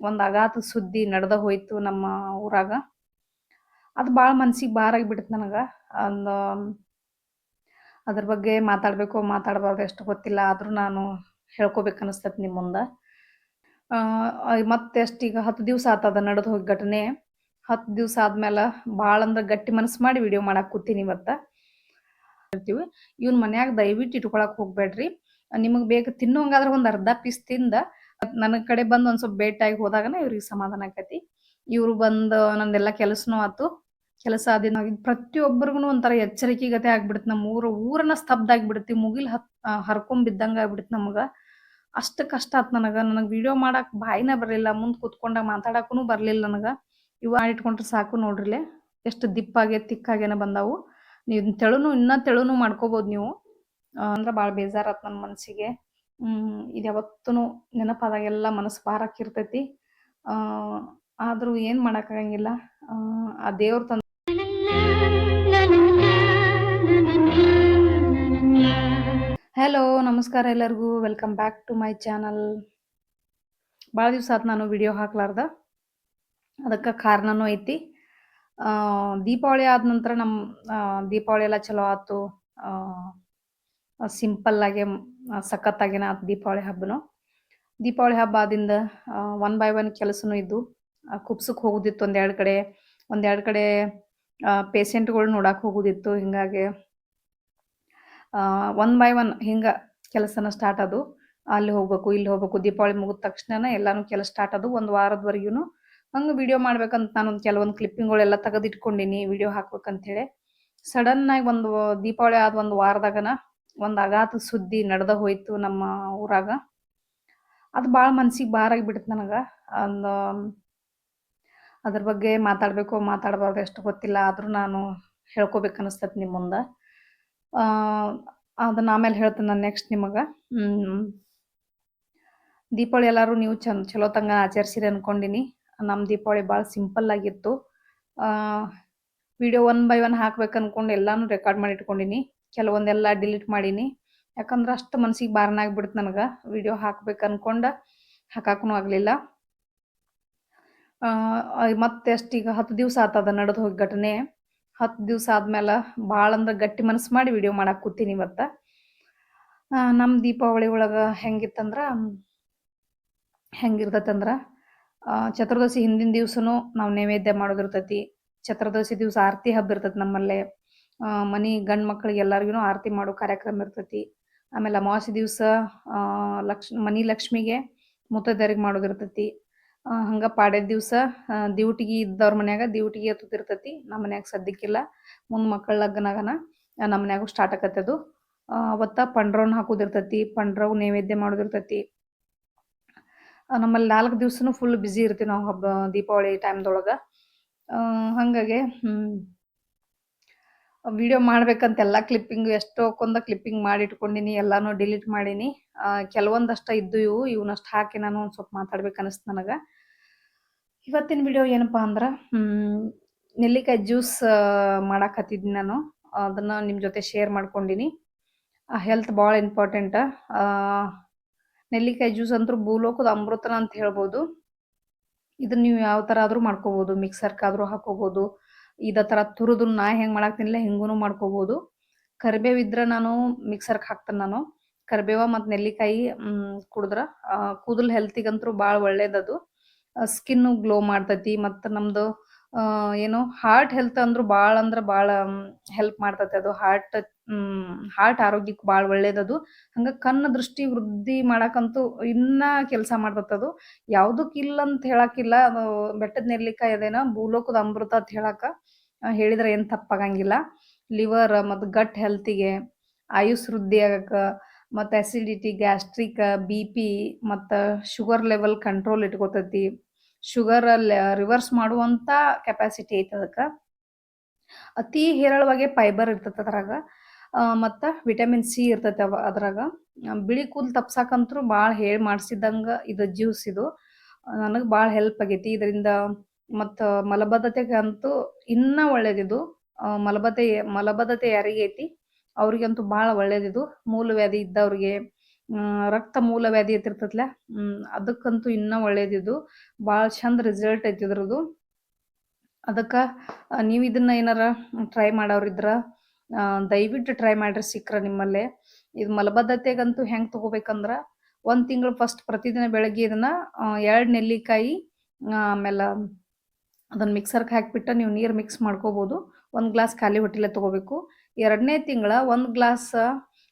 ಒಂದು ಅಘಾತ ಸುದ್ದಿ ನಡೆದ ಹೋಯ್ತು ನಮ್ಮ ಊರಾಗ. ಅದು ಭಾಳ ಮನ್ಸಿಗೆ ಭಾರ ಆಗಿಬಿಡ್ತು ನನಗೆ. ಒಂದು ಅದ್ರ ಬಗ್ಗೆ ಮಾತಾಡಬೇಕು ಮಾತಾಡಬಾರ್ದು ಎಷ್ಟು ಗೊತ್ತಿಲ್ಲ, ಆದರೂ ನಾನು ಹೇಳ್ಕೊಬೇಕು ಅನಿಸ್ತೈತೆ ನಿಮ್ಮ ಮುಂದೆ. ಮತ್ತೆ ಎಷ್ಟು ಈಗ 10 ದಿವಸ ಆತದ ನಡೆದು ಹೋಗಿ ಘಟನೆ. 10 ದಿವಸ ಆದ್ಮೇಲೆ ಭಾಳ ಅಂದ್ರೆ ಗಟ್ಟಿ ಮನಸ್ಸು ಮಾಡಿ ವಿಡಿಯೋ ಮಾಡಕ್ಕೆ ಕೂತೀನಿ ಇವತ್ತು. ಹೇಳ್ತೀವಿ ಇವ್ನ ಮನ್ಯಾಗ ದಯವಿಟ್ಟು ಇಟ್ಕೊಳಕ್ ಹೋಗ್ಬೇಡ್ರಿ. ನಿಮಗೆ ಬೇಕು ತಿನ್ನೋಂಗಾದ್ರೆ ಒಂದು ಅರ್ಧ ಪೀಸ್ ತಿಂದ ನನ್ನ ಕಡೆ ಬಂದು ಒಂದು ಸ್ವಲ್ಪ ಭೇಟಿಯಾಗಿ ಹೋದಾಗನ ಇವ್ರಿಗೆ ಸಮಾಧಾನ ಆಕತಿ. ಇವ್ರು ಬಂದು ನಂದೆಲ್ಲ ಕೆಲಸನೂ ಆತು. ಕೆಲಸ ಆದಿನ ಪ್ರತಿಯೊಬ್ಬರಿಗೂ ಒಂಥರ ಎಚ್ಚರಿಕೆ ಗತೆ ಆಗ್ಬಿಡುತ್ತೆ. ನಮ್ಮ ಊರನ್ನ ಸ್ತಬ್ಧ ಆಗಿಬಿಡುತ್ತೆ. ಮುಗಿಲ್ ಹರ್ಕೊಂಡ್ ಬಿದ್ದಂಗ ಆಗ್ಬಿಡುತ್ತೆ ನಮ್ಗೆ. ಅಷ್ಟು ಕಷ್ಟ ಆತು ನನಗೆ. ವಿಡಿಯೋ ಮಾಡಕ್ಕೆ ಬಾಯಿನೇ ಬರಲಿಲ್ಲ, ಮುಂದೆ ಕೂತ್ಕೊಂಡಾಗ ಮಾತಾಡಕ್ಕೂ ಬರಲಿಲ್ಲ ನನಗೆ. ಇವ ಇಟ್ಕೊಂಡ್ರೆ ಸಾಕು ನೋಡ್ರಿಲೆ ಎಷ್ಟು ದಿಪ್ಪಾಗೆ ತಿಕ್ಕಾಗೇನ ಬಂದಾವು. ನೀವು ಇನ್ನೂ ತೆಳುನು ಮಾಡ್ಕೋಬೋದು ನೀವು. ಅಂದ್ರೆ ಭಾಳ ಬೇಜಾರಾತು ನನ್ನ ಮನಸ್ಸಿಗೆ. ಇದು ಯಾವತ್ತೂ ನೆನಪಾದಾಗೆಲ್ಲ ಮನಸ್ಸು ಭಾರಕ್ಕಿರ್ತೈತಿ. ಆದರೂ ಏನು ಮಾಡೋಕ್ಕಾಗಂಗಿಲ್ಲ. ಆ ದೇವ್ರು ತಂದ. ಹಲೋ, ನಮಸ್ಕಾರ ಎಲ್ಲರಿಗೂ. Welcome back to my channel. ಭಾಳ ದಿವಸ ಆತು ನಾನು ವಿಡಿಯೋ ಹಾಕ್ಲಾರ್ದ. ಅದಕ್ಕೆ ಕಾರಣನೂ ಐತಿ. ದೀಪಾವಳಿ ಆದ ನಂತರ ದೀಪಾವಳಿ ಎಲ್ಲ ಚಲೋ ಆತು. ಸಿಂಪಲ್ಲಾಗೆ ಸಖತ್ತಾಗೇನ ಆತು ದೀಪಾವಳಿ ಹಬ್ಬನು. ದೀಪಾವಳಿ ಹಬ್ಬ ಆದಿಂದ 1 by 1 ಕೆಲಸನೂ ಇದ್ದು. ಕುಪ್ಸಕ್ಕೆ ಹೋಗೋದಿತ್ತು ಒಂದೆರಡು ಕಡೆ ಪೇಷೆಂಟ್ಗಳು ನೋಡಕ್ಕೆ ಹೋಗೋದಿತ್ತು. ಹಿಂಗಾಗಿ 1 by 1 ಹಿಂಗೆ ಕೆಲಸನ ಸ್ಟಾರ್ಟ್ ಅದು. ಅಲ್ಲಿ ಹೋಗ್ಬೇಕು ಇಲ್ಲಿ ಹೋಗ್ಬೇಕು. ದೀಪಾವಳಿ ಮುಗಿದ ತಕ್ಷಣ ಎಲ್ಲಾನು ಕೆಲಸ ಸ್ಟಾರ್ಟ್ ಅದು. ಒಂದು ವಾರದವರೆಗೂ ಹಂಗೆ ವಿಡಿಯೋ ಮಾಡ್ಬೇಕಂತ ನಾನೊಂದು ಕೆಲವೊಂದು ಕ್ಲಿಪ್ಪಿಂಗ್ಗಳೆಲ್ಲ ತೆಗೆದಿಟ್ಕೊಂಡಿನಿ ವಿಡಿಯೋ ಹಾಕ್ಬೇಕಂತೇಳಿ. ಸಡನ್ನಾಗಿ ಒಂದು ದೀಪಾವಳಿ ಆದ ಒಂದು ವಾರದಾಗನ ಒಂದು ಅಘಾತ ಸುದ್ದಿ ನಡೆದ ಹೋಯ್ತು ನಮ್ಮ ಊರಾಗ. ಅದು ಭಾಳ ಮನ್ಸಿಗೆ ಭಾರ ಆಗಿಬಿಡ್ತು ನನಗೆ. ಒಂದು ಅದ್ರ ಬಗ್ಗೆ ಮಾತಾಡಬೇಕು ಮಾತಾಡಬಾರ್ದು ಎಷ್ಟು ಗೊತ್ತಿಲ್ಲ, ಆದರೂ ನಾನು ಹೇಳ್ಕೊಬೇಕು ಅನಿಸ್ತೈತೆ ನಿಮ್ಮ ಮುಂದೆ. ಅದನ್ನ ಆಮೇಲೆ ಹೇಳ್ತೀನಿ ನಾನು ನೆಕ್ಸ್ಟ್ ನಿಮಗೆ. ದೀಪಾವಳಿ ಎಲ್ಲರೂ ನೀವು ಚಲೋ ತಂಗ ಆಚರಿಸಿರಿ ಅನ್ಕೊಂಡಿನಿ. ನಮ್ಮ ದೀಪಾವಳಿ ಭಾಳ ಸಿಂಪಲ್ ಆಗಿತ್ತು. ವಿಡಿಯೋ 1 by 1 ಹಾಕ್ಬೇಕು ಅನ್ಕೊಂಡು ಎಲ್ಲಾನು ರೆಕಾರ್ಡ್ ಮಾಡಿ ಇಟ್ಕೊಂಡಿನಿ. ಕೆಲವೊಂದೆಲ್ಲ ಡಿಲೀಟ್ ಮಾಡೀನಿ. ಯಾಕಂದ್ರೆ ಅಷ್ಟು ಮನ್ಸಿಗೆ ಭಾರನ ಆಗಿಬಿಡ್ತು ನನಗೆ. ವಿಡಿಯೋ ಹಾಕ್ಬೇಕು ಅನ್ಕೊಂಡು ಹಾಕಕ್ಕೂ ಆಗಲಿಲ್ಲ. ಮತ್ತೆ ಎಷ್ಟು ಈಗ 10 ದಿವಸ ಆತದ ನಡೆದು ಹೋಗಿ ಘಟನೆ. 10 ದಿವಸ ಆದ್ಮೇಲೆ ಭಾಳ ಅಂದ್ರೆ ಗಟ್ಟಿ ಮನಸ್ಸು ಮಾಡಿ ವಿಡಿಯೋ ಮಾಡಕ್ಕೆ ಕೂತೀನಿ ಇವತ್ತು. ನಮ್ಮ ದೀಪಾವಳಿ ಒಳಗೆ ಹೆಂಗಿರ್ತೈತಂದ್ರೆ ಚತುರ್ದಶಿ ಹಿಂದಿನ ದಿವ್ಸನೂ ನಾವು ನೈವೇದ್ಯ ಮಾಡೋದಿರ್ತೈತಿ. ಚತುರ್ದಶಿ ದಿವಸ ಆರತಿ ಹಬ್ಬ ಇರ್ತೈತಿ ನಮ್ಮಲ್ಲೇ. ಮನೆ ಗಂಡು ಮಕ್ಳಿಗೆ ಎಲ್ಲರಿಗೂ ಆರತಿ ಮಾಡೋ ಕಾರ್ಯಕ್ರಮ ಇರ್ತೈತಿ. ಆಮೇಲೆ ಅಮಾವಾಸ್ಯೆ ದಿವಸ ಮನೆ ಲಕ್ಷ್ಮಿಗೆ ಮುತ್ತೈದೆಯರಿಗೆ ಮಾಡೋದಿರ್ತೈತಿ. ಹಂಗೆ ಪಾಡ್ಯದ ದಿವಸ ಡ್ಯೂಟಿಗೆ ಇದ್ದವ್ರ ಮನ್ಯಾಗ ಡ್ಯೂಟಿಗೆ ಎತ್ತುತ್ತಿರ್ತೈತಿ. ನಮ್ಮ ಮನ್ಯಾಗ ಸದ್ಯಕ್ಕಿಲ್ಲ. ಮುಂದೆ ಮಕ್ಕಳ ಲಗ್ನಾಗನ ನಮ್ಮ ಮನ್ಯಾಗೂ ಸ್ಟಾರ್ಟ್ ಆಕತ್ತೆ ಅದು. ಅವತ್ತು ಪಂಡ್ರವ್ನ ಹಾಕೋದಿರ್ತೈತಿ. ಪಂಡ್ರವ್ ನೈವೇದ್ಯ ಮಾಡೋದಿರ್ತೈತಿ. ನಮ್ಮಲ್ಲಿ 4 ದಿವ್ಸನೂ ಫುಲ್ ಬ್ಯುಸಿ ಇರ್ತೀವಿ ನಾವು ದೀಪಾವಳಿ ಟೈಮ್ದೊಳಗೆ. ಹಾಗಾಗಿ ವಿಡಿಯೋ ಮಾಡ್ಬೇಕಂತ ಎಲ್ಲ ಕ್ಲಿಪ್ಪಿಂಗು ಎಷ್ಟೊಂದು ಕ್ಲಿಪ್ಪಿಂಗ್ ಮಾಡಿ ಇಟ್ಕೊಂಡಿನಿ. ಎಲ್ಲಾನು ಡಿಲೀಟ್ ಮಾಡೀನಿ. ಕೆಲವೊಂದಷ್ಟು ಇದ್ದು ಇವನ್ನಷ್ಟು ಹಾಕಿ ನಾನು ಒಂದು ಸ್ವಲ್ಪ ಮಾತಾಡ್ಬೇಕು ಅನಿಸ್ತು ನನಗೆ. ಇವತ್ತಿನ ವಿಡಿಯೋ ಏನಪ್ಪ ಅಂದ್ರೆ ನೆಲ್ಲಿಕಾಯಿ ಜ್ಯೂಸ್ ಮಾಡಾಕತ್ತಿದ್ದೀನಿ ನಾನು. ಅದನ್ನು ನಿಮ್ಮ ಜೊತೆ ಶೇರ್ ಮಾಡ್ಕೊಂಡಿನಿ. ಹೆಲ್ತ್ ಭಾಳ ಇಂಪಾರ್ಟೆಂಟ. ನೆಲ್ಲಿಕಾಯಿ ಜ್ಯೂಸ್ ಅಂತೂ ಭೂಲೋಕದ ಅಮೃತನ ಅಂತ ಹೇಳ್ಬೋದು. ಇದನ್ನ ನೀವು ಯಾವ ಥರ ಆದರೂ ಮಾಡ್ಕೋಬೋದು. ಮಿಕ್ಸರ್ಕಾದರೂ ಹಾಕೋಬೋದು. ಇದೇ ಥರ ತುರಿದು ನಾ ಹೆಂಗೆ ಮಾಡಾಕ್ತೀನಿಲ್ಲ ಹಿಂಗೂ ಮಾಡ್ಕೋಬೋದು. ಕರಿಬೇವು ಇದ್ರೆ ನಾನು ಮಿಕ್ಸರ್ಗೆ ಹಾಕ್ತೇನೆ ನಾನು. ಕರಿಬೇವು ಮತ್ತು ನೆಲ್ಲಿಕಾಯಿ ಕುಡಿದ್ರೆ ಕೂದಲು ಹೆಲ್ತಿಗಂತೂ ಭಾಳ ಒಳ್ಳೇದದು. ಸ್ಕಿನ್ನು ಗ್ಲೋ ಮಾಡ್ತೈತಿ. ಮತ್ತು ನಮ್ಮದು ಏನು ಹಾರ್ಟ್ ಹೆಲ್ತ್ ಅಂದ್ರೂ ಭಾಳ ಅಂದ್ರೆ ಭಾಳ ಹೆಲ್ಪ್ ಮಾಡ್ತೈತೆ ಅದು. ಹಾರ್ಟ್ ಆರೋಗ್ಯಕ್ಕೆ ಭಾಳ ಒಳ್ಳೇದದು. ಹಂಗೆ ಕಣ್ಣು ದೃಷ್ಟಿ ವೃದ್ಧಿ ಮಾಡಕ್ಕಂತೂ ಇನ್ನೂ ಕೆಲಸ ಮಾಡ್ತೈತದು. ಯಾವುದಕ್ಕೆ ಇಲ್ಲ ಅಂತ ಹೇಳಕ್ಕಿಲ್ಲ. ಅದು ಬೆಟ್ಟದ ನೆಲ್ಲಿಕಾಯಿ ಅದೇನೋ ಭೂಲೋಕದ ಅಮೃತ ಅಂತ ಹೇಳಿದ್ರೆ ಏನು ತಪ್ಪಾಗಂಗಿಲ್ಲ. ಲಿವರ್ ಮತ್ತು ಗಟ್ ಹೆಲ್ತಿಗೆ, ಆಯುಸ್ ವೃದ್ಧಿ ಆಗಕ್ಕೆ, ಮತ್ತು ಅಸಿಡಿಟಿ, ಗ್ಯಾಸ್ಟ್ರಿಕ್, BP ಮತ್ತು ಶುಗರ್ ಲೆವೆಲ್ ಕಂಟ್ರೋಲ್ ಇಟ್ಕೋತೈತಿ. ಶುಗರಲ್ಲಿ ರಿವರ್ಸ್ ಮಾಡುವಂಥ ಕೆಪಾಸಿಟಿ ಐತೆ ಅದಕ್ಕೆ. ಅತಿ ಹೇರಳವಾಗಿ ಫೈಬರ್ ಇರ್ತೈತೆ ಅದ್ರಾಗ. ಮತ್ತು ವಿಟಮಿನ್ C ಇರ್ತೈತೆ ಅದ್ರಾಗ. ಬಿಳಿ ಕೂದಲು ತಪ್ಸಕ್ಕಂತೂ ಭಾಳ ಹೇಳಿ ಮಾಡಿಸಿದಂಗೆ ಇದು ಜ್ಯೂಸ್ ಇದು. ನನಗೆ ಭಾಳ ಹೆಲ್ಪ್ ಆಗೈತಿ ಇದರಿಂದ. ಮತ್ತು ಮಲಬದ್ಧತೆಗೆ ಅಂತೂ ಇನ್ನೂ ಒಳ್ಳೇದಿದು. ಮಲಬದ್ಧತೆ ಯಾರಿಗೈತಿ ಅವ್ರಿಗಂತೂ ಭಾಳ ಒಳ್ಳೇದಿದು. ಮೂಲವ್ಯಾಧಿ ಇದ್ದವ್ರಿಗೆ ರಕ್ತ ಮೂಲವ್ಯಾಧಿ ಇರ್ತಿರ್ತೈತಲ್ಲ ಅದಕ್ಕಂತೂ ಇನ್ನೂ ಒಳ್ಳೇದಿದು. ಭಾಳ ಚಂದ ರಿಸಲ್ಟ್ ಐತಿ ಇದ್ರದ್ದು. ಅದಕ್ಕೆ ನೀವು ಇದನ್ನ ಏನಾರ ಟ್ರೈ ಮಾಡೋರಿದ್ರ ದಯವಿಟ್ಟು ಟ್ರೈ ಮಾಡ್ರಿ ಸಿಕ್ಕ್ರ ನಿಮ್ಮಲ್ಲೇ. ಇದು ಮಲಬದ್ಧತೆಗಂತೂ ಹೆಂಗೆ ತಗೋಬೇಕಂದ್ರೆ 1 ತಿಂಗಳು ಫಸ್ಟ್ ಪ್ರತಿದಿನ ಬೆಳಗ್ಗೆ ಇದನ್ನ 2 ನೆಲ್ಲಿಕಾಯಿ ಆಮೇಲೆ ಅದನ್ನ ಮಿಕ್ಸರ್ಗೆ ಹಾಕಿಬಿಟ್ಟು ನೀವು ನೀರು ಮಿಕ್ಸ್ ಮಾಡ್ಕೋಬೋದು. 1 ಗ್ಲಾಸ್ ಖಾಲಿ ಹೊಟ್ಟೆಲೇ ತಗೋಬೇಕು. 2ನೇ ತಿಂಗಳ 1 ಗ್ಲಾಸ್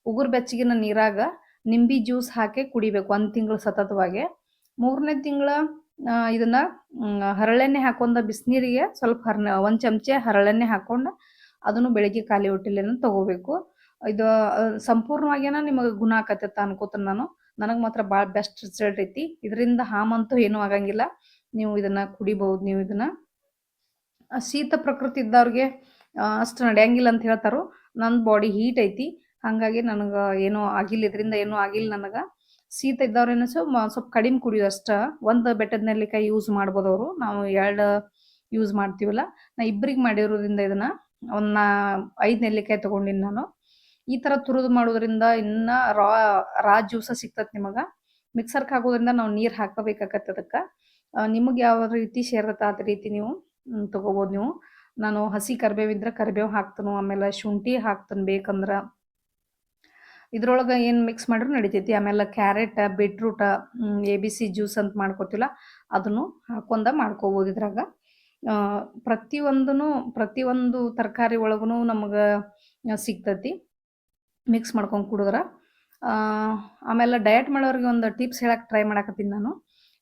ಉಗುರು ಬೆಚ್ಚಗಿನ ನೀರಾಗ ನಿಂಬೆ ಜ್ಯೂಸ್ ಹಾಕಿ ಕುಡಿಬೇಕು 1 ತಿಂಗಳು ಸತತವಾಗಿ. 3ನೇ ತಿಂಗಳ ಇದನ್ನ ಹರಳೆಣ್ಣೆ ಹಾಕೊಂಡ ಬಿಸಿನೀರಿಗೆ ಸ್ವಲ್ಪ 1 ಚಮಚೆ ಹರಳೆಣ್ಣೆ ಹಾಕೊಂಡು ಅದನ್ನು ಬೆಳಿಗ್ಗೆ ಖಾಲಿ ಹೊಟ್ಟೆಲೇನ ತಗೋಬೇಕು. ಇದು ಸಂಪೂರ್ಣವಾಗೇನ ನಿಮಗೆ ಗುಣ ಆಕತ್ತೈತ ಅನ್ಕೋತೀನಿ ನಾನು. ನನಗೆ ಮಾತ್ರ ಭಾಳ ಬೆಸ್ಟ್ ರಿಸಲ್ಟ್ ಐತಿ. ಇದರಿಂದ ಹಾರ್ಮ್ ಏನೂ ಆಗಂಗಿಲ್ಲ. ನೀವು ಇದನ್ನ ಕುಡಿಬಹುದು. ನೀವು ಇದನ್ನ ಶೀತ ಪ್ರಕೃತಿ ಇದ್ದವ್ರಿಗೆ ಅಷ್ಟು ನಡೆಯಂಗಿಲ್ಲ ಅಂತ ಹೇಳ್ತಾರೋ. ನನ್ನ ಬಾಡಿ ಹೀಟ್ ಐತಿ, ಹಾಗಾಗಿ ನನಗೆ ಏನೂ ಆಗಿಲ್ಲ, ಇದರಿಂದ ಏನೂ ಆಗಿಲ್ಲ ನನಗೆ. ಶೀತ ಇದ್ದವ್ರೇನು ಸ್ವಲ್ಪ ಕಡಿಮೆ ಕುಡಿಯೋದು ಅಷ್ಟೇ. 1 ಬೆಟ್ಟದ ನೆಲ್ಲಿಕಾಯಿ ಯೂಸ್ ಮಾಡ್ಬೋದು ಅವರು. ನಾವು 2 ಯೂಸ್ ಮಾಡ್ತೀವಲ್ಲ, ನಾ ಇಬ್ಬರಿಗೆ ಮಾಡಿರೋದ್ರಿಂದ ಇದನ್ನ ಒಂದು 5 ನೆಲ್ಲಿಕಾಯಿ ತೊಗೊಂಡಿನಿ ನಾನು. ಈ ಥರ ತುರಿದು ಮಾಡೋದ್ರಿಂದ ಇನ್ನೂ ರಾ ಜ್ಯೂಸ ಸಿಗ್ತದೆ ನಿಮಗೆ. ಮಿಕ್ಸರ್ಗೆ ಹಾಕೋದ್ರಿಂದ ನಾವು ನೀರು ಹಾಕಬೇಕಾಗತ್ತೆ ಅದಕ್ಕೆ. ನಿಮಗೆ ಯಾವ ರೀತಿ ಸೇರ್ತೈತೆ ಅದೇ ರೀತಿ ನೀವು ತೊಗೋಬೋದು ನೀವು. ನಾನು ಹಸಿ ಕರಿಬೇವಿದ್ರೆ ಕರಿಬೇವು ಹಾಕ್ತೀನಿ, ಆಮೇಲೆ ಶುಂಠಿ ಹಾಕ್ತೀನಿ ಬೇಕಂದ್ರೆ. ಇದ್ರೊಳಗೆ ಏನು ಮಿಕ್ಸ್ ಮಾಡಿದ್ರು ನಡಿತೈತಿ. ಆಮೇಲೆ ಕ್ಯಾರೆಟ್, ಬೀಟ್ರೂಟ, ABC ಜ್ಯೂಸ್ ಅಂತ ಮಾಡ್ಕೋತಿಲ್ಲ, ಅದನ್ನು ಹಾಕೊಂಡ ಮಾಡ್ಕೋಬೋದು ಇದ್ರಾಗ. ಪ್ರತಿಯೊಂದು ತರಕಾರಿ ಒಳಗೂ ನಮಗೆ ಸಿಗ್ತೈತಿ ಮಿಕ್ಸ್ ಮಾಡ್ಕೊಂಡು ಕುಡಿದ್ರೆ. ಆಮೇಲೆ ಡಯಟ್ ಮಾಡೋರಿಗೆ ಒಂದು ಟಿಪ್ಸ್ ಹೇಳಕ್ಕೆ ಟ್ರೈ ಮಾಡಕತ್ತೀನಿ ನಾನು.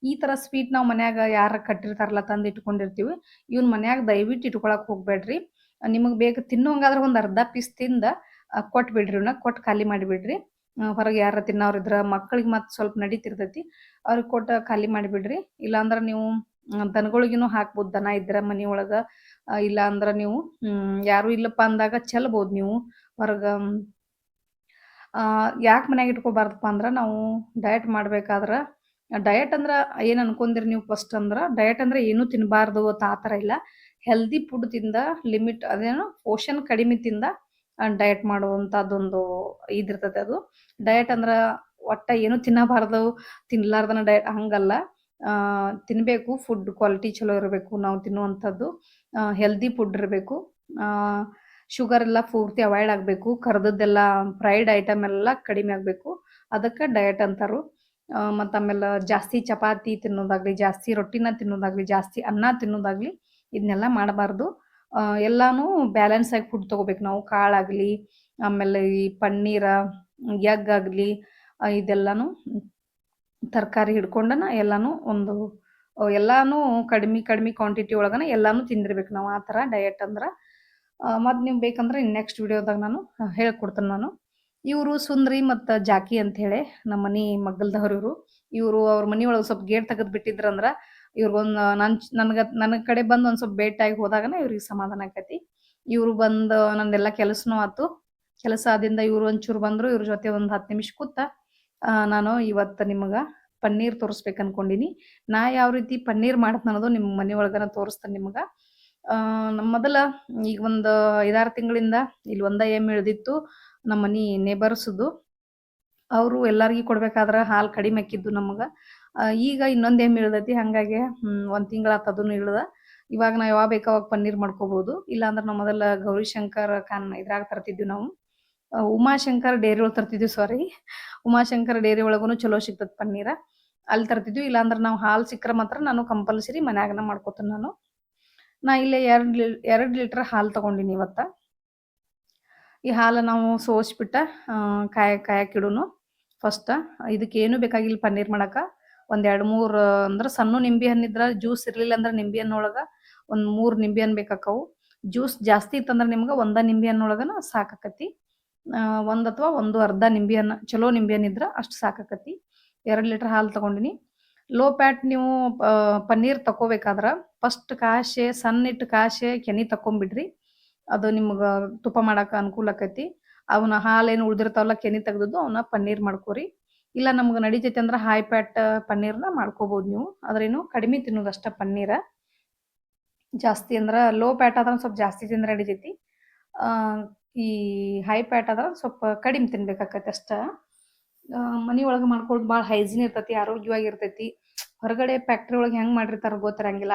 ಈ ಥರ ಸ್ವೀಟ್ ನಾವು ಮನ್ಯಾಗ ಯಾರು ಕಟ್ಟಿರ್ತಾರಲ್ಲ ತಂದು ಇಟ್ಕೊಂಡಿರ್ತೀವಿ, ಇವ್ನ ಮನ್ಯಾಗ ದಯವಿಟ್ಟು ಇಟ್ಕೊಳಕ್ಕೆ ಹೋಗ್ಬೇಡ್ರಿ. ನಿಮಗೆ ಬೇಕು ತಿನ್ನೋಂಗಾದ್ರೆ ಒಂದು ಅರ್ಧ ಪೀಸ್ ತಿಂದು ಕೊಟ್ಬಿಡ್ರಿ. ಇವನ್ನ ಕೊಟ್ಟು ಖಾಲಿ ಮಾಡಿಬಿಡ್ರಿ. ಹೊರಗೆ ಯಾರು ತಿನ್ನೋರಿದ್ರೆ ಮಕ್ಕಳಿಗೆ ಮತ್ತೆ ಸ್ವಲ್ಪ ನಡೀತಿರ್ತೈತಿ, ಅವ್ರಿಗೆ ಕೊಟ್ಟು ಖಾಲಿ ಮಾಡಿಬಿಡ್ರಿ. ಇಲ್ಲಾಂದ್ರೆ ನೀವು ದನಗಳಿಗೂ ಹಾಕ್ಬೋದು. ದನ ಇದ್ರೆ ಮನೆಯೊಳಗೆ, ಇಲ್ಲ ಅಂದ್ರೆ ನೀವು ಯಾರೂ ಇಲ್ಲಪ್ಪ ಅಂದಾಗ ಚೆಲ್ಬೋದು ನೀವು ಹೊರಗೆ. ಯಾಕೆ ಮನ್ಯಾಗ ಇಟ್ಕೋಬಾರ್ದಪ್ಪ ಅಂದ್ರೆ ನಾವು ಡಯಟ್ ಮಾಡ್ಬೇಕಾದ್ರೆ, ಡಯಟ್ ಅಂದ್ರೆ ಏನು ಅನ್ಕೊಂಡ್ರಿ ನೀವು ಫಸ್ಟ್ ಅಂದ್ರೆ, ಡಯಟ್ ಅಂದ್ರೆ ಏನೂ ತಿನ್ನಬಾರ್ದು ಆ ಥರ ಇಲ್ಲ. ಹೆಲ್ದಿ ಫುಡ್ ತಿಂದ ಲಿಮಿಟ್ ಅದೇನು ಪೋಷನ್ ಕಡಿಮೆ ತಿಂದ ಡಯಟ್ ಮಾಡುವಂಥದ್ದೊಂದು ಇದಿರ್ತದೆ ಅದು. ಡಯಟ್ ಅಂದ್ರೆ ಒಟ್ಟು ಏನೂ ತಿನ್ನಬಾರ್ದು, ತಿನ್ನಲಾರ್ದನ ಡಯಟ್ ಹಂಗಲ್ಲ. ತಿನ್ನಬೇಕು, ಫುಡ್ ಕ್ವಾಲಿಟಿ ಚಲೋ ಇರಬೇಕು ನಾವು ತಿನ್ನುವಂಥದ್ದು. ಹೆಲ್ದಿ ಫುಡ್ ಇರಬೇಕು. ಶುಗರ್ ಎಲ್ಲ ಪೂರ್ತಿ ಅವಾಯ್ಡ್ ಆಗಬೇಕು. ಕರ್ದದ್ದೆಲ್ಲ ಫ್ರೈಡ್ ಐಟಮ್ ಎಲ್ಲ ಕಡಿಮೆ ಆಗಬೇಕು. ಅದಕ್ಕೆ ಡಯಟ್ ಅಂತಾರು. ಮತ್ತು ಆಮೇಲೆ ಜಾಸ್ತಿ ಚಪಾತಿ ತಿನ್ನೋದಾಗಲಿ, ಜಾಸ್ತಿ ರೊಟ್ಟಿನ ತಿನ್ನೋದಾಗಲಿ, ಜಾಸ್ತಿ ಅನ್ನ ತಿನ್ನೋದಾಗಲಿ ಇದನ್ನೆಲ್ಲ ಮಾಡಬಾರ್ದು. ಎಲ್ಲಾನು ಬ್ಯಾಲೆನ್ಸ್ ಆಗಿ ಫುಡ್ ತೊಗೋಬೇಕು ನಾವು. ಕಾಳಾಗಲಿ, ಆಮೇಲೆ ಈ ಪನ್ನೀರ, ಎಗ್ ಆಗಲಿ, ಇದೆಲ್ಲನೂ ತರಕಾರಿ ಹಿಡ್ಕೊಂಡನ ಎಲ್ಲನೂ ಎಲ್ಲಾನು ಕಡಿಮೆ ಕ್ವಾಂಟಿಟಿ ಒಳಗನ ಎಲ್ಲಾನು ತಿಂದಿರ್ಬೇಕು ನಾವು. ಆ ಥರ ಡಯಟ್ ಅಂದ್ರೆ. ಮತ್ತು ನೀವು ಬೇಕಂದ್ರೆ ನೆಕ್ಸ್ಟ್ ವಿಡಿಯೋದಾಗ ನಾನು ಹೇಳ್ಕೊಡ್ತೇನೆ ನಾನು. ಇವರು ಸುಂದ್ರಿ ಮತ್ತು ಜಾಕಿ ಅಂಥೇಳಿ ನಮ್ಮ ಮನೆ ಮಗ್ಗಲ್ದವ್ರು ಇವರು. ಇವರು ಅವ್ರ ಮನೆಯೊಳಗೆ ಸ್ವಲ್ಪ ಗೇಟ್ ತೆಗೆದು ಬಿಟ್ಟಿದ್ರಂದ್ರೆ ಇವ್ರಿಗೊಂದು ನನ್ನ ಕಡೆ ಬಂದು ಒಂದು ಸ್ವಲ್ಪ ಭೇಟಿಯಾಗಿ ಹೋದಾಗನ ಇವ್ರಿಗೆ ಸಮಾಧಾನ ಆಕೈತಿ. ಇವರು ಬಂದು ನಂದೆಲ್ಲ ಕೆಲಸನೂ ಆಯ್ತು. ಕೆಲಸ ಆದಿಂದ ಇವರು ಒಂಚೂರು ಬಂದರು. ಇವ್ರ ಜೊತೆ ಒಂದು 10 ನಿಮಿಷ ಕೂತ ನಾನು ಇವತ್ತು ನಿಮಗೆ ಪನ್ನೀರ್ ತೋರಿಸ್ಬೇಕು ಅನ್ಕೊಂಡೀನಿ. ನಾ ಯಾವ ರೀತಿ ಪನ್ನೀರ್ ಮಾಡ್ತೀನಿ ಅನ್ನೋದು ನಿಮ್ಮ ಮನೆಯೊಳಗನ ತೋರಿಸ್ತೇನೆ ನಿಮ್ಗೆ. ನಮ್ಮ ಮೊದಲ ಈಗ ಒಂದು 5-6 ತಿಂಗಳಿಂದ ಇಲ್ಲಿ ಒಂದೇ ಎಮ್ಮೆ ಇಳ್ದಿತ್ತು ನಮ್ಮ ಮನೆ ನೇಬರ್ಸ್ದು. ಅವರು ಎಲ್ಲರಿಗೂ ಕೊಡ್ಬೇಕಾದ್ರೆ ಹಾಲು ಕಡಿಮೆ ಆಕ್ಕಿದ್ದು ನಮಗೆ. ಈಗ ಇನ್ನೊಂದು ಎಮ್ಮೆ ಇಳ್ದೈತಿ, ಹಾಗಾಗಿ 1 ತಿಂಗಳಾತು ಅದನ್ನು ಇಳ್ದ. ಇವಾಗ ನಾವು ಯಾವಾಗ ಬೇಕು ಅವಾಗ ಪನ್ನೀರ್ ಮಾಡ್ಕೋಬೋದು. ಇಲ್ಲಾಂದ್ರೆ ನಾವು ಮೊದಲ ಗೌರಿಶಂಕರ್ ಇದ್ರಾಗ ತರ್ತಿದ್ವಿ ನಾವು. ಉಮಾಶಂಕರ್ ಡೇರಿ ಒಳಗೆ ತರ್ತಿದ್ವಿ, ಸಾರಿ, ಉಮಾಶಂಕರ್ ಡೇರಿ ಒಳಗೂ ಚಲೋ ಸಿಗ್ತದೆ ಪನ್ನೀರ, ಅಲ್ಲಿ ತರ್ತಿದ್ವಿ. ಇಲ್ಲಾಂದ್ರೆ ನಾವು ಹಾಲು ಸಿಕ್ಕರೆ ಮಾತ್ರ ನಾನು ಕಂಪಲ್ಸರಿ ಮನ್ಯಾಗನ ಮಾಡ್ಕೋತೀನಿ ನಾನು. ನಾ ಇಲ್ಲೇ 2 ಲೀಟ್ರ್ ಹಾಲು ತೊಗೊಂಡಿನಿ ಇವತ್ತು. ಈ ಹಾಲು ನಾವು ಸೋಸ್ಬಿಟ್ಟು ಕಾಯಕ್ಕಿಡೋನು ಫಸ್ಟ್. ಇದಕ್ಕೇನು ಬೇಕಾಗಿಲ್ಲ ಪನ್ನೀರ್ ಮಾಡಕ್ಕೆ. ಒಂದು 2-3 ಅಂದ್ರೆ ಸಣ್ಣ ನಿಂಬೆ ಹಣ್ಣಿದ್ರೆ ಜ್ಯೂಸ್ ಇರಲಿಲ್ಲ ಅಂದ್ರೆ ನಿಂಬೆ ಹಣ್ಣೊಳಗೆ ಒಂದು 3 ನಿಂಬೆ ಹಣ್ಣು ಬೇಕಾಕವು. ಜ್ಯೂಸ್ ಜಾಸ್ತಿ ಇತ್ತಂದ್ರೆ ನಿಮ್ಗೆ 1 ನಿಂಬೆ ಹಣ್ಣೊಳಗನ ಸಾಕಾಕತಿ. 1 ಅಥವಾ 1.5 ನಿಂಬೆ ಹಣ್ಣು, ಚಲೋ ನಿಂಬೆ ಹಣ್ಣು ಇದ್ರೆ ಅಷ್ಟು ಸಾಕಾಕತಿ. 2 ಲೀಟ್ರ್ ಹಾಲು ತೊಗೊಂಡಿನಿ. ಲೋ ಪ್ಯಾಟ್ ನೀವು ಪನ್ನೀರ್ ತಗೋಬೇಕಾದ್ರೆ ಫಸ್ಟ್ ಸಣ್ಣಿಟ್ಟು ಕಾಶೆ ಕೆನೆ ತಗೊಂಬಿಡ್ರಿ. ಅದು ನಿಮ್ಗೆ ತುಪ್ಪ ಮಾಡಕ್ಕೆ ಅನುಕೂಲ ಆಕೈತಿ. ಅವನ್ನ ಹಾಲೇನು ಉಳ್ದಿರ್ತಾವಲ್ಲ ಕೆನೆ ತೆಗ್ದದ್ದು ಅವನ್ನ ಪನ್ನೀರ್ ಮಾಡ್ಕೋರಿ. ಇಲ್ಲ ನಮ್ಗೆ ನಡಿತೈತಿ ಅಂದ್ರೆ ಹೈ ಫ್ಯಾಟ್ ಪನ್ನೀರ್ನ ಮಾಡ್ಕೋಬೋದು ನೀವು. ಆದ್ರೇನು ಕಡಿಮೆ ತಿನ್ನೋದು ಅಷ್ಟೇ ಪನ್ನೀರ. ಜಾಸ್ತಿ ಅಂದ್ರೆ ಲೋ ಫ್ಯಾಟ್ ಆದ್ರೆ ಸ್ವಲ್ಪ ಜಾಸ್ತಿ ತಿಂದ್ರೆ ನಡಿತೈತಿ. ಈ ಹೈ ಫ್ಯಾಟ್ ಆದ್ರೆ ಸ್ವಲ್ಪ ಕಡಿಮೆ ತಿನ್ಬೇಕಾಕೈತೆ ಅಷ್ಟೇ. ಮನಿ ಒಳಗೆ ಮಾಡ್ಕೊಳ್ಳೋದು ಭಾಳ ಹೈಜೀನ್ ಇರ್ತೈತಿ, ಆರೋಗ್ಯವಾಗಿರ್ತೈತಿ. ಹೊರಗಡೆ ಫ್ಯಾಕ್ಟ್ರಿ ಒಳಗೆ ಹೆಂಗೆ ಮಾಡಿರ್ತಾರೋ ಗೊತ್ತಿರಂಗಿಲ್ಲ.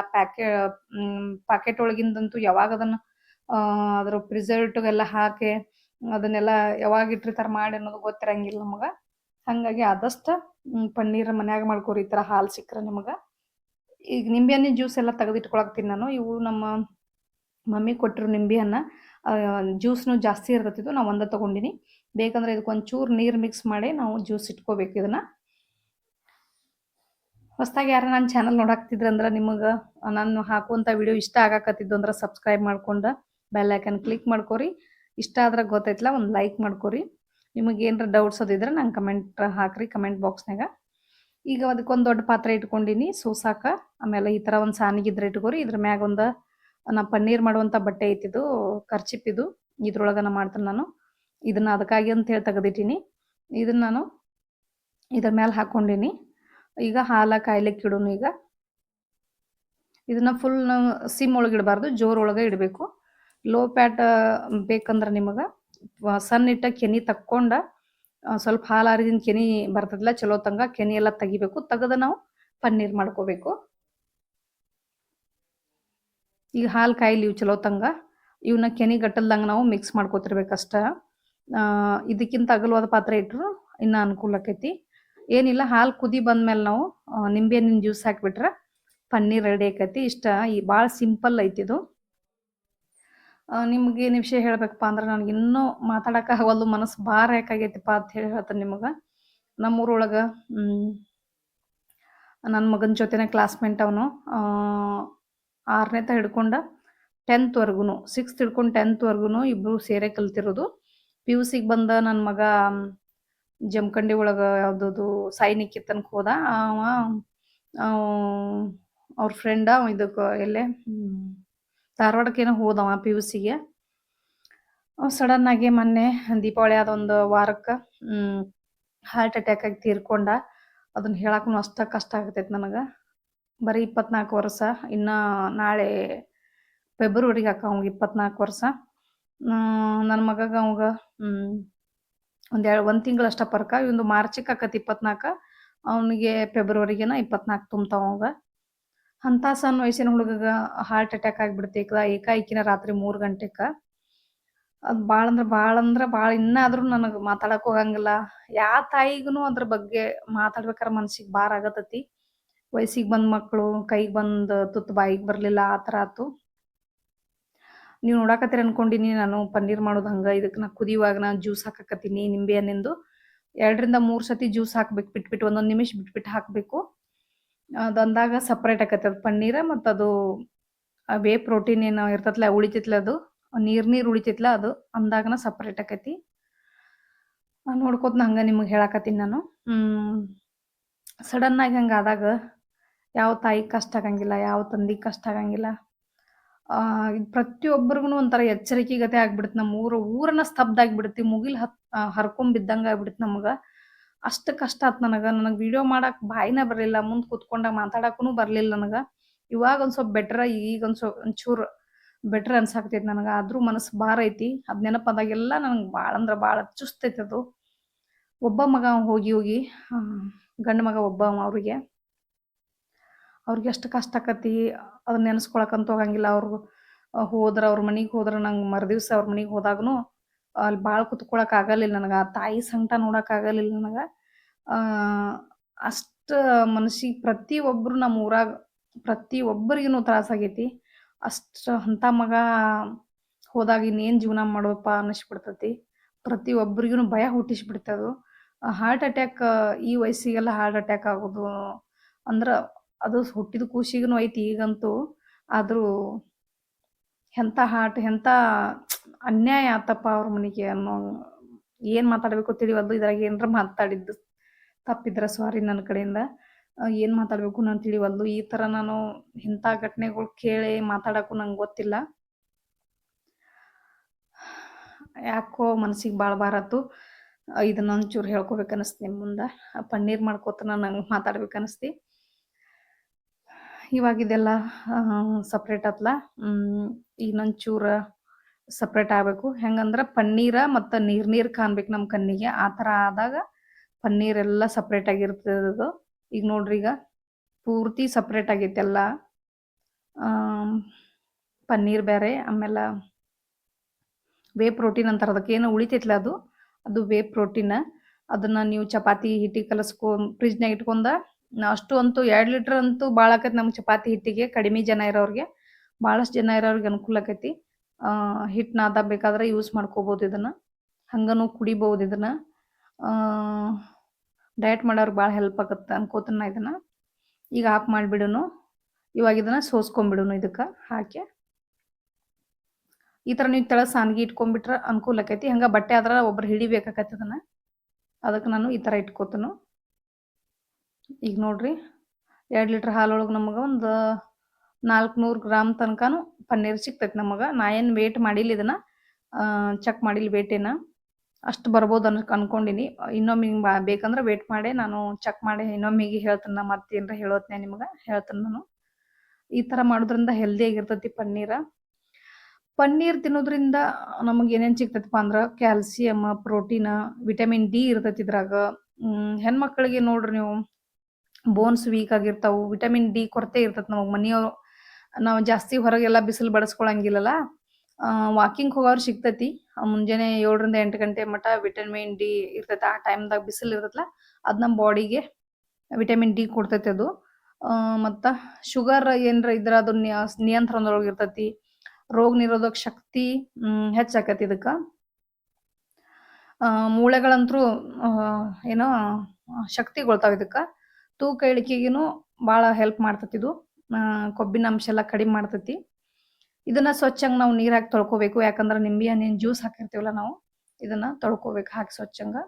ಪಾಕೆಟ್ ಒಳಗಿಂದಂತೂ ಯಾವಾಗ ಅದನ್ನು ಅದ್ರ ಪ್ರಿಸರ್ವೇಟಿವ್ ಎಲ್ಲ ಹಾಕಿ ಅದನ್ನೆಲ್ಲ ಯಾವಾಗ ಇಟ್ಟಿರ್ತಾರೆ ಮಾಡಿ ಅನ್ನೋದು ಗೊತ್ತಿರಂಗಿಲ್ಲ ನಮಗೆ. ಹಾಗಾಗಿ ಆದಷ್ಟು ಪನ್ನೀರ್ ಮನ್ಯಾಗ ಮಾಡ್ಕೊರಿ. ಈ ಥರ ಹಾಲು ಸಿಕ್ಕರೆ ನಿಮಗೆ. ಈಗ ನಿಂಬೆಹಣ್ಣಿನ ಜ್ಯೂಸ್ ಎಲ್ಲ ತೆಗೆದಿಟ್ಕೊಳಕ್ತೀನಿ ನಾನು. ಇವು ನಮ್ಮ ಮಮ್ಮಿ ಕೊಟ್ಟಿರೋ ನಿಂಬೆಹಣ್ಣ ಜ್ಯೂಸ್ನು ಜಾಸ್ತಿ ಇರ್ತೈತಿದ್ದು, ನಾವು ಒಂದೇ ತೊಗೊಂಡಿನಿ. ಬೇಕಂದ್ರೆ ಇದಕ್ಕೊಂಚೂರು ನೀರು ಮಿಕ್ಸ್ ಮಾಡಿ ನಾವು ಜ್ಯೂಸ್ ಇಟ್ಕೋಬೇಕು ಇದನ್ನು. ಹೊಸದಾಗಿ ಯಾರು ನನ್ನ ಚಾನಲ್ ನೋಡಾಕ್ತಿದ್ರಂದ್ರೆ ನಿಮಗೆ ನಾನು ಹಾಕುವಂಥ ವಿಡಿಯೋ ಇಷ್ಟ ಆಗಾಕತ್ತಿದ್ದು ಅಂದ್ರೆ ಸಬ್ಸ್ಕ್ರೈಬ್ ಮಾಡ್ಕೊಂಡು ಬೆಲ್ ಐಕನ್ ಕ್ಲಿಕ್ ಮಾಡ್ಕೊರಿ. ಇಷ್ಟ ಆದ್ರೆ ಗೊತ್ತೈತಲ್ಲ ಒಂದು ಲೈಕ್ ಮಾಡ್ಕೊರಿ. ನಿಮಗೆ ಏನರ ಡೌಟ್ಸ್ ಅದಿದ್ರೆ ನಂಗೆ ಕಮೆಂಟ್ ಹಾಕ್ರಿ ಕಮೆಂಟ್ ಬಾಕ್ಸ್ನಾಗ. ಈಗ ಅದಕ್ಕೊಂದು ದೊಡ್ಡ ಪಾತ್ರೆ ಇಟ್ಕೊಂಡಿನಿ ಸೋಸಾಕ. ಆಮೇಲೆ ಈ ಥರ ಒಂದು ಸಾನಿಗಿದ್ರೆ ಇಟ್ಕೋರಿ. ಇದ್ರ ಮ್ಯಾಗ ಒಂದು ನಾ ಪನ್ನೀರ್ ಮಾಡುವಂಥ ಬಟ್ಟೆ ಐತಿದ್ದು ಕರ್ಚಿಪ್ ಇದು. ಇದ್ರೊಳಗೆ ನಾನು ಮಾಡ್ತೀನಿ ನಾನು. ಇದನ್ನು ಅದಕ್ಕಾಗಿ ಅಂತ ಹೇಳಿ ತೆಗೆದಿಟ್ಟಿನಿ. ಇದನ್ನು ನಾನು ಇದ್ರ ಮೇಲೆ ಹಾಕ್ಕೊಂಡಿನಿ. ಈಗ ಹಾಲ ಕಾಯ್ಲಿಕ್ಕೆ ಇಡೋನು. ಈಗ ಇದನ್ನು ಫುಲ್ ನಾವು ಸಿಮ್ ಒಳಗೆ ಇಡಬಾರ್ದು, ಜೋರೊಳಗೆ ಇಡಬೇಕು. ಲೋ ಪ್ಯಾಟ್ ಬೇಕಂದ್ರೆ ನಿಮಗೆ ಸಣ್ಣ ಇಟ್ಟ ಕೆನೆ ತಕ್ಕೊಂಡು ಸ್ವಲ್ಪ ಹಾಲು ಆರಿದಿನ ಕೆನೆ ಬರ್ತದಲ್ಲ ಚಲೋ ತಂಗ ಕೆನೆ ಎಲ್ಲ ತೆಗಿಬೇಕು. ತೆಗೆದು ನಾವು ಪನ್ನೀರ್ ಮಾಡ್ಕೋಬೇಕು. ಈಗ ಹಾಲು ಕಾಯಿಲಿ ಇವು ಚಲೋ ತಂಗ. ಇವನ್ನ ಕೆನೆ ಗಟ್ಟಲ್ದಂಗೆ ನಾವು ಮಿಕ್ಸ್ ಮಾಡ್ಕೋತಿರ್ಬೇಕಷ್ಟ. ಇದಕ್ಕಿಂತ ಅಗಲವಾದ ಪಾತ್ರೆ ಇಟ್ಟರು ಇನ್ನೂ ಅನುಕೂಲ ಆಕೈತಿ. ಏನಿಲ್ಲ, ಹಾಲು ಕುದಿ ಬಂದ್ಮೇಲೆ ನಾವು ನಿಂಬೆಹಣ್ಣಿನ ಜ್ಯೂಸ್ ಹಾಕಿಬಿಟ್ರೆ ಪನ್ನೀರ್ ರೆಡಿ ಆಕೈತಿ. ಇಷ್ಟ ಈ ಭಾಳ ಸಿಂಪಲ್ ಐತಿದು. ನಿಮ್ಗೆ ಏನು ವಿಷಯ ಹೇಳಬೇಕಪ್ಪ ಅಂದ್ರೆ ನನಗೆ ಇನ್ನೂ ಮಾತಾಡೋಕೆ ಆಗವಲ್ದು, ಮನಸ್ಸು ಭಾರ ಯಾಕಾಗೈತಿಪ್ಪ ಅಂತ ಹೇಳಿ ಹೇಳ್ತಾನೆ ನಿಮಗೆ. ನಮ್ಮೂರೊಳಗೆ ನನ್ನ ಮಗನ ಜೊತೆನೇ ಕ್ಲಾಸ್ಮೇಟ್ ಅವನು. 6ನೇ ಹಿಡ್ಕೊಂಡು 10th 6th ಹಿಡ್ಕೊಂಡು 10th ಇಬ್ಬರು ಸೇರೇ ಕಲ್ತಿರೋದು. PUCಗೆ ಬಂದ ನನ್ನ ಮಗ ಜಮಖಂಡಿ ಒಳಗೆ ಯಾವುದದು ಸೈನಿಕಿತನಕ್ಕೆ ಹೋದ. ಅವ್ರ ಫ್ರೆಂಡ ಇದಕ್ಕೆ ಎಲ್ಲೇ ಧಾರವಾಡಕ್ಕೇನೋ ಹೋದವ PUCಗೆ. ಸಡನ್ನಾಗಿ ಮೊನ್ನೆ ದೀಪಾವಳಿ ಆದ ಒಂದು ವಾರಕ್ಕೆ ಹಾರ್ಟ್ ಅಟ್ಯಾಕ್ ಆಗಿ ತೀರ್ಕೊಂಡ. ಅದನ್ನು ಹೇಳಕ್ಕೂ ಅಷ್ಟ ಕಷ್ಟ ಆಗ್ತೈತೆ ನನಗೆ. ಬರೀ 24 ವರ್ಷ. ಇನ್ನು ನಾಳೆ ಫೆಬ್ರವರಿಗೆ ಅವಂಗೆ 24 ವರ್ಷ. ನನ್ನ ಮಗಗೆ ಅವಾಗ ಒಂದು ತಿಂಗಳಷ್ಟ ಪರ್ಕ. ಇವಂದು ಮಾರ್ಚಿಗೆ ಆಕತಿ 24. ಅವನಿಗೆ ಫೆಬ್ರವರಿಗೇನ 24 ತುಂಬ್ತಾವ ಅವಾಗ. ಅಂಥ ಸಣ್ಣ ವಯಸ್ಸಿನ ಹುಡುಗಗೆ ಹಾರ್ಟ್ ಅಟ್ಯಾಕ್ ಆಗಿಬಿಡ್ತೈಕ ಏಕಾಏಕಿನ ರಾತ್ರಿ 3 ಗಂಟೆಗೆ. ಅದು ಭಾಳ ಇನ್ನಾದರೂ ನನಗೆ ಮಾತಾಡಕ್ಕೆ ಹೋಗಂಗಿಲ್ಲ. ಯಾವ ತಾಯಿಗೂ ಅದ್ರ ಬಗ್ಗೆ ಮಾತಾಡ್ಬೇಕಾರೆ ಮನ್ಸಿಗೆ ಭಾರ ಆಗತೈತಿ. ವಯಸ್ಸಿಗೆ ಬಂದ ಮಕ್ಕಳು ಕೈಗೆ ಬಂದು ತುತ್ತು ಬಾಯಿಗೆ ಬರಲಿಲ್ಲ, ಆ ಥರ ಆಯ್ತು. ನೀವು ನೋಡಾಕತ್ತೀರಿ ಅನ್ಕೊಂಡಿನಿ ನಾನು ಪನ್ನೀರ್ ಮಾಡೋದು ಹಂಗೆ. ಇದಕ್ಕೆ ನಾ ಕುದಿಯುವಾಗ ನಾನು ಜ್ಯೂಸ್ ಹಾಕಕತ್ತೀನಿ ನಿಂಬೆಹಣ್ಣಿಂದು. 2ರಿಂದ 3 ಸತಿ ಜ್ಯೂಸ್ ಹಾಕ್ಬೇಕು, ಬಿಟ್ಬಿಟ್ಟು 1 ನಿಮಿಷ ಬಿಟ್ಬಿಟ್ಟು ಹಾಕಬೇಕು. ಅದು ಅಂದಾಗ ಸಪ್ರೇಟ್ ಆಕೈತೆ ಅದು ಪನ್ನೀರ. ಮತ್ತು ಅದು ವೇ ಪ್ರೋಟೀನ್ ಏನು ಇರ್ತೈತಲ್ಲ ಉಳಿತೈತ್ಲ, ಅದು ನೀರು ಉಳಿತೈತ್ಲ, ಅದು ಅಂದಾಗನ ಸಪ್ರೇಟ್ ಆಕೈತಿ. ನೋಡ್ಕೋತ ಹಂಗೆ ನಿಮಗೆ ಹೇಳಕತ್ತೀನಿ ನಾನು. ಸಡನ್ನಾಗಿ ಹಂಗೆ ಆದಾಗ ಯಾವ ತಾಯಿಗೆ ಕಷ್ಟ ಆಗಂಗಿಲ್ಲ, ಯಾವ ತಂದೆಗೆ ಕಷ್ಟ ಆಗಂಗಿಲ್ಲ. ಪ್ರತಿಯೊಬ್ಬರಿಗೂ ಒಂಥರ ಎಚ್ಚರಿಕೆ ಗತೆ ಆಗ್ಬಿಡುತ್ತೆ. ನಮ್ಮ ಊರನ್ನ ಸ್ತಬ್ಧ ಆಗಿಬಿಡುತ್ತೆ. ಮುಗಿಲ್ ಹರ್ಕೊಂಬಿದ್ದಂಗೆ ಆಗ್ಬಿಡುತ್ತೆ ನಮಗೆ. ಅಷ್ಟು ಕಷ್ಟ ಆಯ್ತು ನನಗೆ. ವಿಡಿಯೋ ಮಾಡಕ್ಕೆ ಬಾಯಿನೇ ಬರಲಿಲ್ಲ, ಮುಂದೆ ಕೂತ್ಕೊಂಡಾಗ ಮಾತಾಡಕ್ಕೂ ಬರಲಿಲ್ಲ ನನಗೆ. ಇವಾಗ ಒಂದು ಸ್ವಲ್ಪ ಬೆಟ್ರ, ಈಗ ಒಂಚೂರು ಬೆಟ್ರ್ ಅನ್ಸಾಕತೈತಿ ನನಗೆ. ಆದರೂ ಮನಸ್ಸು ಭಾರ ಐತಿ. ಅದು ನೆನಪಾದಾಗೆಲ್ಲ ನನಗೆ ಭಾಳ ಅಂದ್ರೆ ಭಾಳ ಚುಸ್ತೈತೆ ಅದು. ಒಬ್ಬ ಮಗ ಹೋಗಿ ಗಂಡು ಮಗ ಒಬ್ಬ ಅವ್ರಿಗೆ ಅಷ್ಟು ಕಷ್ಟ ಆಕತಿ. ಅದನ್ನ ನೆನೆಸ್ಕೊಳಕ್ಕಂತೂ ಹೋಗಂಗಿಲ್ಲ. ಅವ್ರು ಅವ್ರ ಮನೆಗೆ ಹೋದ್ರೆ ನಂಗೆ ಮರುದಿವ್ಸ ಅವ್ರ ಮನೆಗೆ ಹೋದಾಗೂ ಅಲ್ಲಿ ಭಾಳ ಕುತ್ಕೊಳಕ್ಕೆ ಆಗಲಿಲ್ಲ ನನಗೆ. ಆ ತಾಯಿ ಸಂಕಟ ನೋಡೋಕ್ಕಾಗಲಿಲ್ಲ ನನಗೆ. ಅಷ್ಟು ಮನಸ್ಸಿಗೆ ಪ್ರತಿಯೊಬ್ಬರು ನಮ್ಮ ಊರಾಗ ಪ್ರತಿಯೊಬ್ಬರಿಗೂ ತ್ರಾಸಾಗೈತಿ. ಅಷ್ಟು ಅಂಥ ಮಗ ಹೋದಾಗ ಇನ್ನೇನು ಜೀವನ ಮಾಡೋದಪ್ಪ ಅನ್ನಿಸ್ಬಿಡ್ತೈತಿ. ಪ್ರತಿಯೊಬ್ಬರಿಗೂ ಭಯ ಹುಟ್ಟಿಸ್ಬಿಡ್ತದು. ಹಾರ್ಟ್ ಅಟ್ಯಾಕ್ ಈ ವಯಸ್ಸಿಗೆಲ್ಲ ಹಾರ್ಟ್ ಅಟ್ಯಾಕ್ ಆಗೋದು ಅಂದ್ರೆ ಅದು ಹುಟ್ಟಿದ ಕೂಸಿಗೂ ಐತಿ ಈಗಂತೂ. ಆದರೂ ಎಂಥ ಅನ್ಯಾಯ ಆತಪ್ಪ ಅವ್ರ ಮನೆಗೆ ಅನ್ನೋ. ಏನು ಮಾತಾಡಬೇಕು ತಿಳಿವಲ್ದು. ಇದ್ರಾಗ ಏನರ ಮಾತಾಡಿದ್ದು ತಪ್ಪಿದ್ರೆ ಸಾರಿ ನನ್ನ ಕಡೆಯಿಂದ. ಏನು ಮಾತಾಡಬೇಕು ನಾನು ತಿಳಿವಲ್ದು. ಈ ಥರ ನಾನು ಇಂಥ ಘಟನೆಗಳು ಕೇಳಿ ಮಾತಾಡೋಕ್ಕೂ ನಂಗೆ ಗೊತ್ತಿಲ್ಲ. ಯಾಕೋ ಮನಸ್ಸಿಗೆ ಭಾಳ ಭಾರ ಆಯ್ತು. ಇದನ್ನ ಒಂಚೂರು ಹೇಳ್ಕೊಬೇಕು ಅನ್ನಿಸ್ತು ನಿಮ್ಮ ಮುಂದೆ. ಪನ್ನೀರ್ ಮಾಡ್ಕೋತ ನಂಗೆ ಮಾತಾಡ್ಬೇಕು ಅನ್ನಿಸ್ತಿ. ಇವಾಗ ಇದೆಲ್ಲ ಸಪ್ರೇಟ್ ಆತ್ಲ. ಇನ್ನೊಂಚೂರು ಸಪ್ರೇಟ್ ಆಗಬೇಕು. ಹೆಂಗಂದ್ರೆ ಪನ್ನೀರ ಮತ್ತು ನೀರು ಕಾಣ್ಬೇಕು ನಮ್ಮ ಕಣ್ಣಿಗೆ. ಆ ಥರ ಆದಾಗ ಪನ್ನೀರ್ ಎಲ್ಲ ಸಪ್ರೇಟ್ ಆಗಿರ್ತದೆ ಅದು. ಈಗ ನೋಡ್ರಿ ಈಗ ಪೂರ್ತಿ ಸಪ್ರೇಟ್ ಆಗೈತೆ ಎಲ್ಲ. ಪನ್ನೀರ್ ಬೇರೆ, ಆಮೇಲೆ ವೇ ಪ್ರೋಟೀನ್ ಅಂತಾರೆ ಅದಕ್ಕೇನು ಉಳಿತೈತಲ್ಲ ಅದು ವೇ ಪ್ರೋಟೀನ್. ಅದನ್ನು ನೀವು ಚಪಾತಿ ಹಿಟ್ಟಿಗೆ ಫ್ರಿಜ್ನಾಗ ಇಟ್ಕೊಂಡ ಅಷ್ಟು ಅಂತೂ 2 ಲೀಟ್ರ್ ಅಂತೂ ಭಾಳ ಆಕೈತಿ ನಮ್ಗೆ ಚಪಾತಿ ಹಿಟ್ಟಿಗೆ. ಕಡಿಮೆ ಜನ ಇರೋರಿಗೆ, ಭಾಳಷ್ಟು ಜನ ಇರೋರಿಗೆ ಅನುಕೂಲ ಆಕೈತಿ. ಹಿಟ್ಟು ನಾದಬೇಕಾದ್ರೆ ಯೂಸ್ ಮಾಡ್ಕೋಬೋದು ಇದನ್ನು. ಹಂಗನೂ ಕುಡಿಬೋದು ಇದನ್ನು. ಡಯಟ್ ಮಾಡೋರ್ಗೆ ಭಾಳ ಹೆಲ್ಪ್ ಆಗುತ್ತೆ ಅನ್ಕೋತೀನಿ ನಾ ಇದನ್ನು. ಈಗ ಆಫ್ ಮಾಡಿಬಿಡೋನು. ಇವಾಗ ಇದನ್ನು ಸೋಸ್ಕೊಂಡ್ಬಿಡೋನು ಇದಕ್ಕೆ ಹಾಕಿ. ಈ ಥರ ನೀವು ತೆಳಗೆ ಸಾನ್ಗಿ ಇಟ್ಕೊಂಡ್ಬಿಟ್ರೆ ಅನುಕೂಲ ಆಕೈತಿ. ಹಂಗೆ ಬಟ್ಟೆ ಆದ್ರೆ ಒಬ್ರು ಹಿಡಿಬೇಕಾಕೈತಿ ಅದನ್ನು. ಅದಕ್ಕೆ ನಾನು ಈ ಥರ ಇಟ್ಕೋತನು. ಈಗ ನೋಡ್ರಿ 2 ಲೀಟ್ರ್ ಹಾಲೊಳಗೆ ನಮಗೆ ಒಂದು 400 ಗ್ರಾಮ್ ತನಕನೂ ಪನ್ನೀರ್ ಸಿಗ್ತೈತಿ ನಮಗೆ. ನಾ ಏನು ವೇಟ್ ಮಾಡಿಲ್ಲ ಇದನ್ನು, ಚೆಕ್ ಮಾಡಿಲ್ಲ ವೇಟೇನ. ಅಷ್ಟು ಬರ್ಬೋದು ಅನ್ಕೊಂಡಿನಿ. ಇನ್ನೊಮ್ಮೆ ಬೇಕಂದ್ರೆ ವೇಟ್ ಮಾಡಿ ನಾನು ಚೆಕ್ ಮಾಡಿ ಇನ್ನೊಮ್ಮೆಗೆ ಹೇಳ್ತೀನಿ. ನಾ ಮತ್ತೇನರ ಹೇಳೋತ್ನೆ ನಿಮ್ಗೆ ಹೇಳ್ತೀನಿ ನಾನು. ಈ ಥರ ಮಾಡೋದ್ರಿಂದ ಹೆಲ್ದಿಯಾಗಿರ್ತೈತಿ ಪನ್ನೀರ. ಪನ್ನೀರ್ ತಿನ್ನೋದ್ರಿಂದ ನಮಗೆ ಏನೇನು ಸಿಗ್ತೈತಪ್ಪ ಅಂದ್ರೆ ಕ್ಯಾಲ್ಸಿಯಮ್, ಪ್ರೋಟೀನ್, ವಿಟಮಿನ್ ಡಿ ಇರ್ತೈತಿ ಇದ್ರಾಗ. ಹೆಣ್ಮಕ್ಳಿಗೆ ನೋಡ್ರಿ ನೀವು ಬೋನ್ಸ್ ವೀಕ್ ಆಗಿರ್ತಾವೆ, ವಿಟಮಿನ್ ಡಿ ಕೊರತೆ ಇರ್ತೈತಿ ನಮಗೆ. ಮನೆಯವರು ನಾವು ಜಾಸ್ತಿ ಹೊರಗೆಲ್ಲ ಬಿಸಿಲು ಬಡಿಸ್ಕೊಳಂಗಿಲ್ಲಲ್ಲ, ವಾಕಿಂಗ್ ಹೋಗೋರು ಸಿಗ್ತೈತಿ. ಮುಂಜಾನೆ 7 ರಿಂದ 8 ಗಂಟೆ ಮಟ್ಟ ವಿಟಮಿನ್ ಡಿ ಇರ್ತೈತಿ. ಆ ಟೈಮ್ದಾಗ ಬಿಸಿಲು ಇರ್ತೈತಲ್ಲ, ಅದು ನಮ್ಮ ಬಾಡಿಗೆ ವಿಟಮಿನ್ ಡಿ ಕೊಡ್ತೈತಿ ಅದು. ಮತ್ತು ಶುಗರ್ ಏನರ ಇದ್ರೆ ಅದು ನಿಯಂತ್ರಣದೊಳಗೆ ಇರ್ತೈತಿ. ರೋಗ ನಿರೋಧಕ ಶಕ್ತಿ ಹೆಚ್ಚಾಕೈತಿ ಇದಕ್ಕೆ. ಮೂಳೆಗಳಂತೂ ಏನೋ ಶಕ್ತಿಗೊಳ್ತಾವೆ ಇದಕ್ಕೆ. ತೂಕ ಇಳಿಕೆಗೂ ಭಾಳ ಹೆಲ್ಪ್ ಮಾಡ್ತೈತಿ ಇದು. ಕೊಬ್ಬಿನ ಅಂಶ ಎಲ್ಲ ಕಡಿಮೆ ಮಾಡ್ತೈತಿ. ಇದನ್ನು ಸ್ವಚ್ಛಂಗೆ ನಾವು ನೀರು ಹಾಕಿ ತೊಳ್ಕೊಬೇಕು. ಯಾಕಂದ್ರೆ ನಿಂಬೆ ಹಣ್ಣಿನ ಜ್ಯೂಸ್ ಹಾಕಿರ್ತೀವಲ್ಲ ನಾವು, ಇದನ್ನು ತೊಳ್ಕೊಬೇಕು ಹಾಕಿ ಸ್ವಚ್ಛಂಗೆ.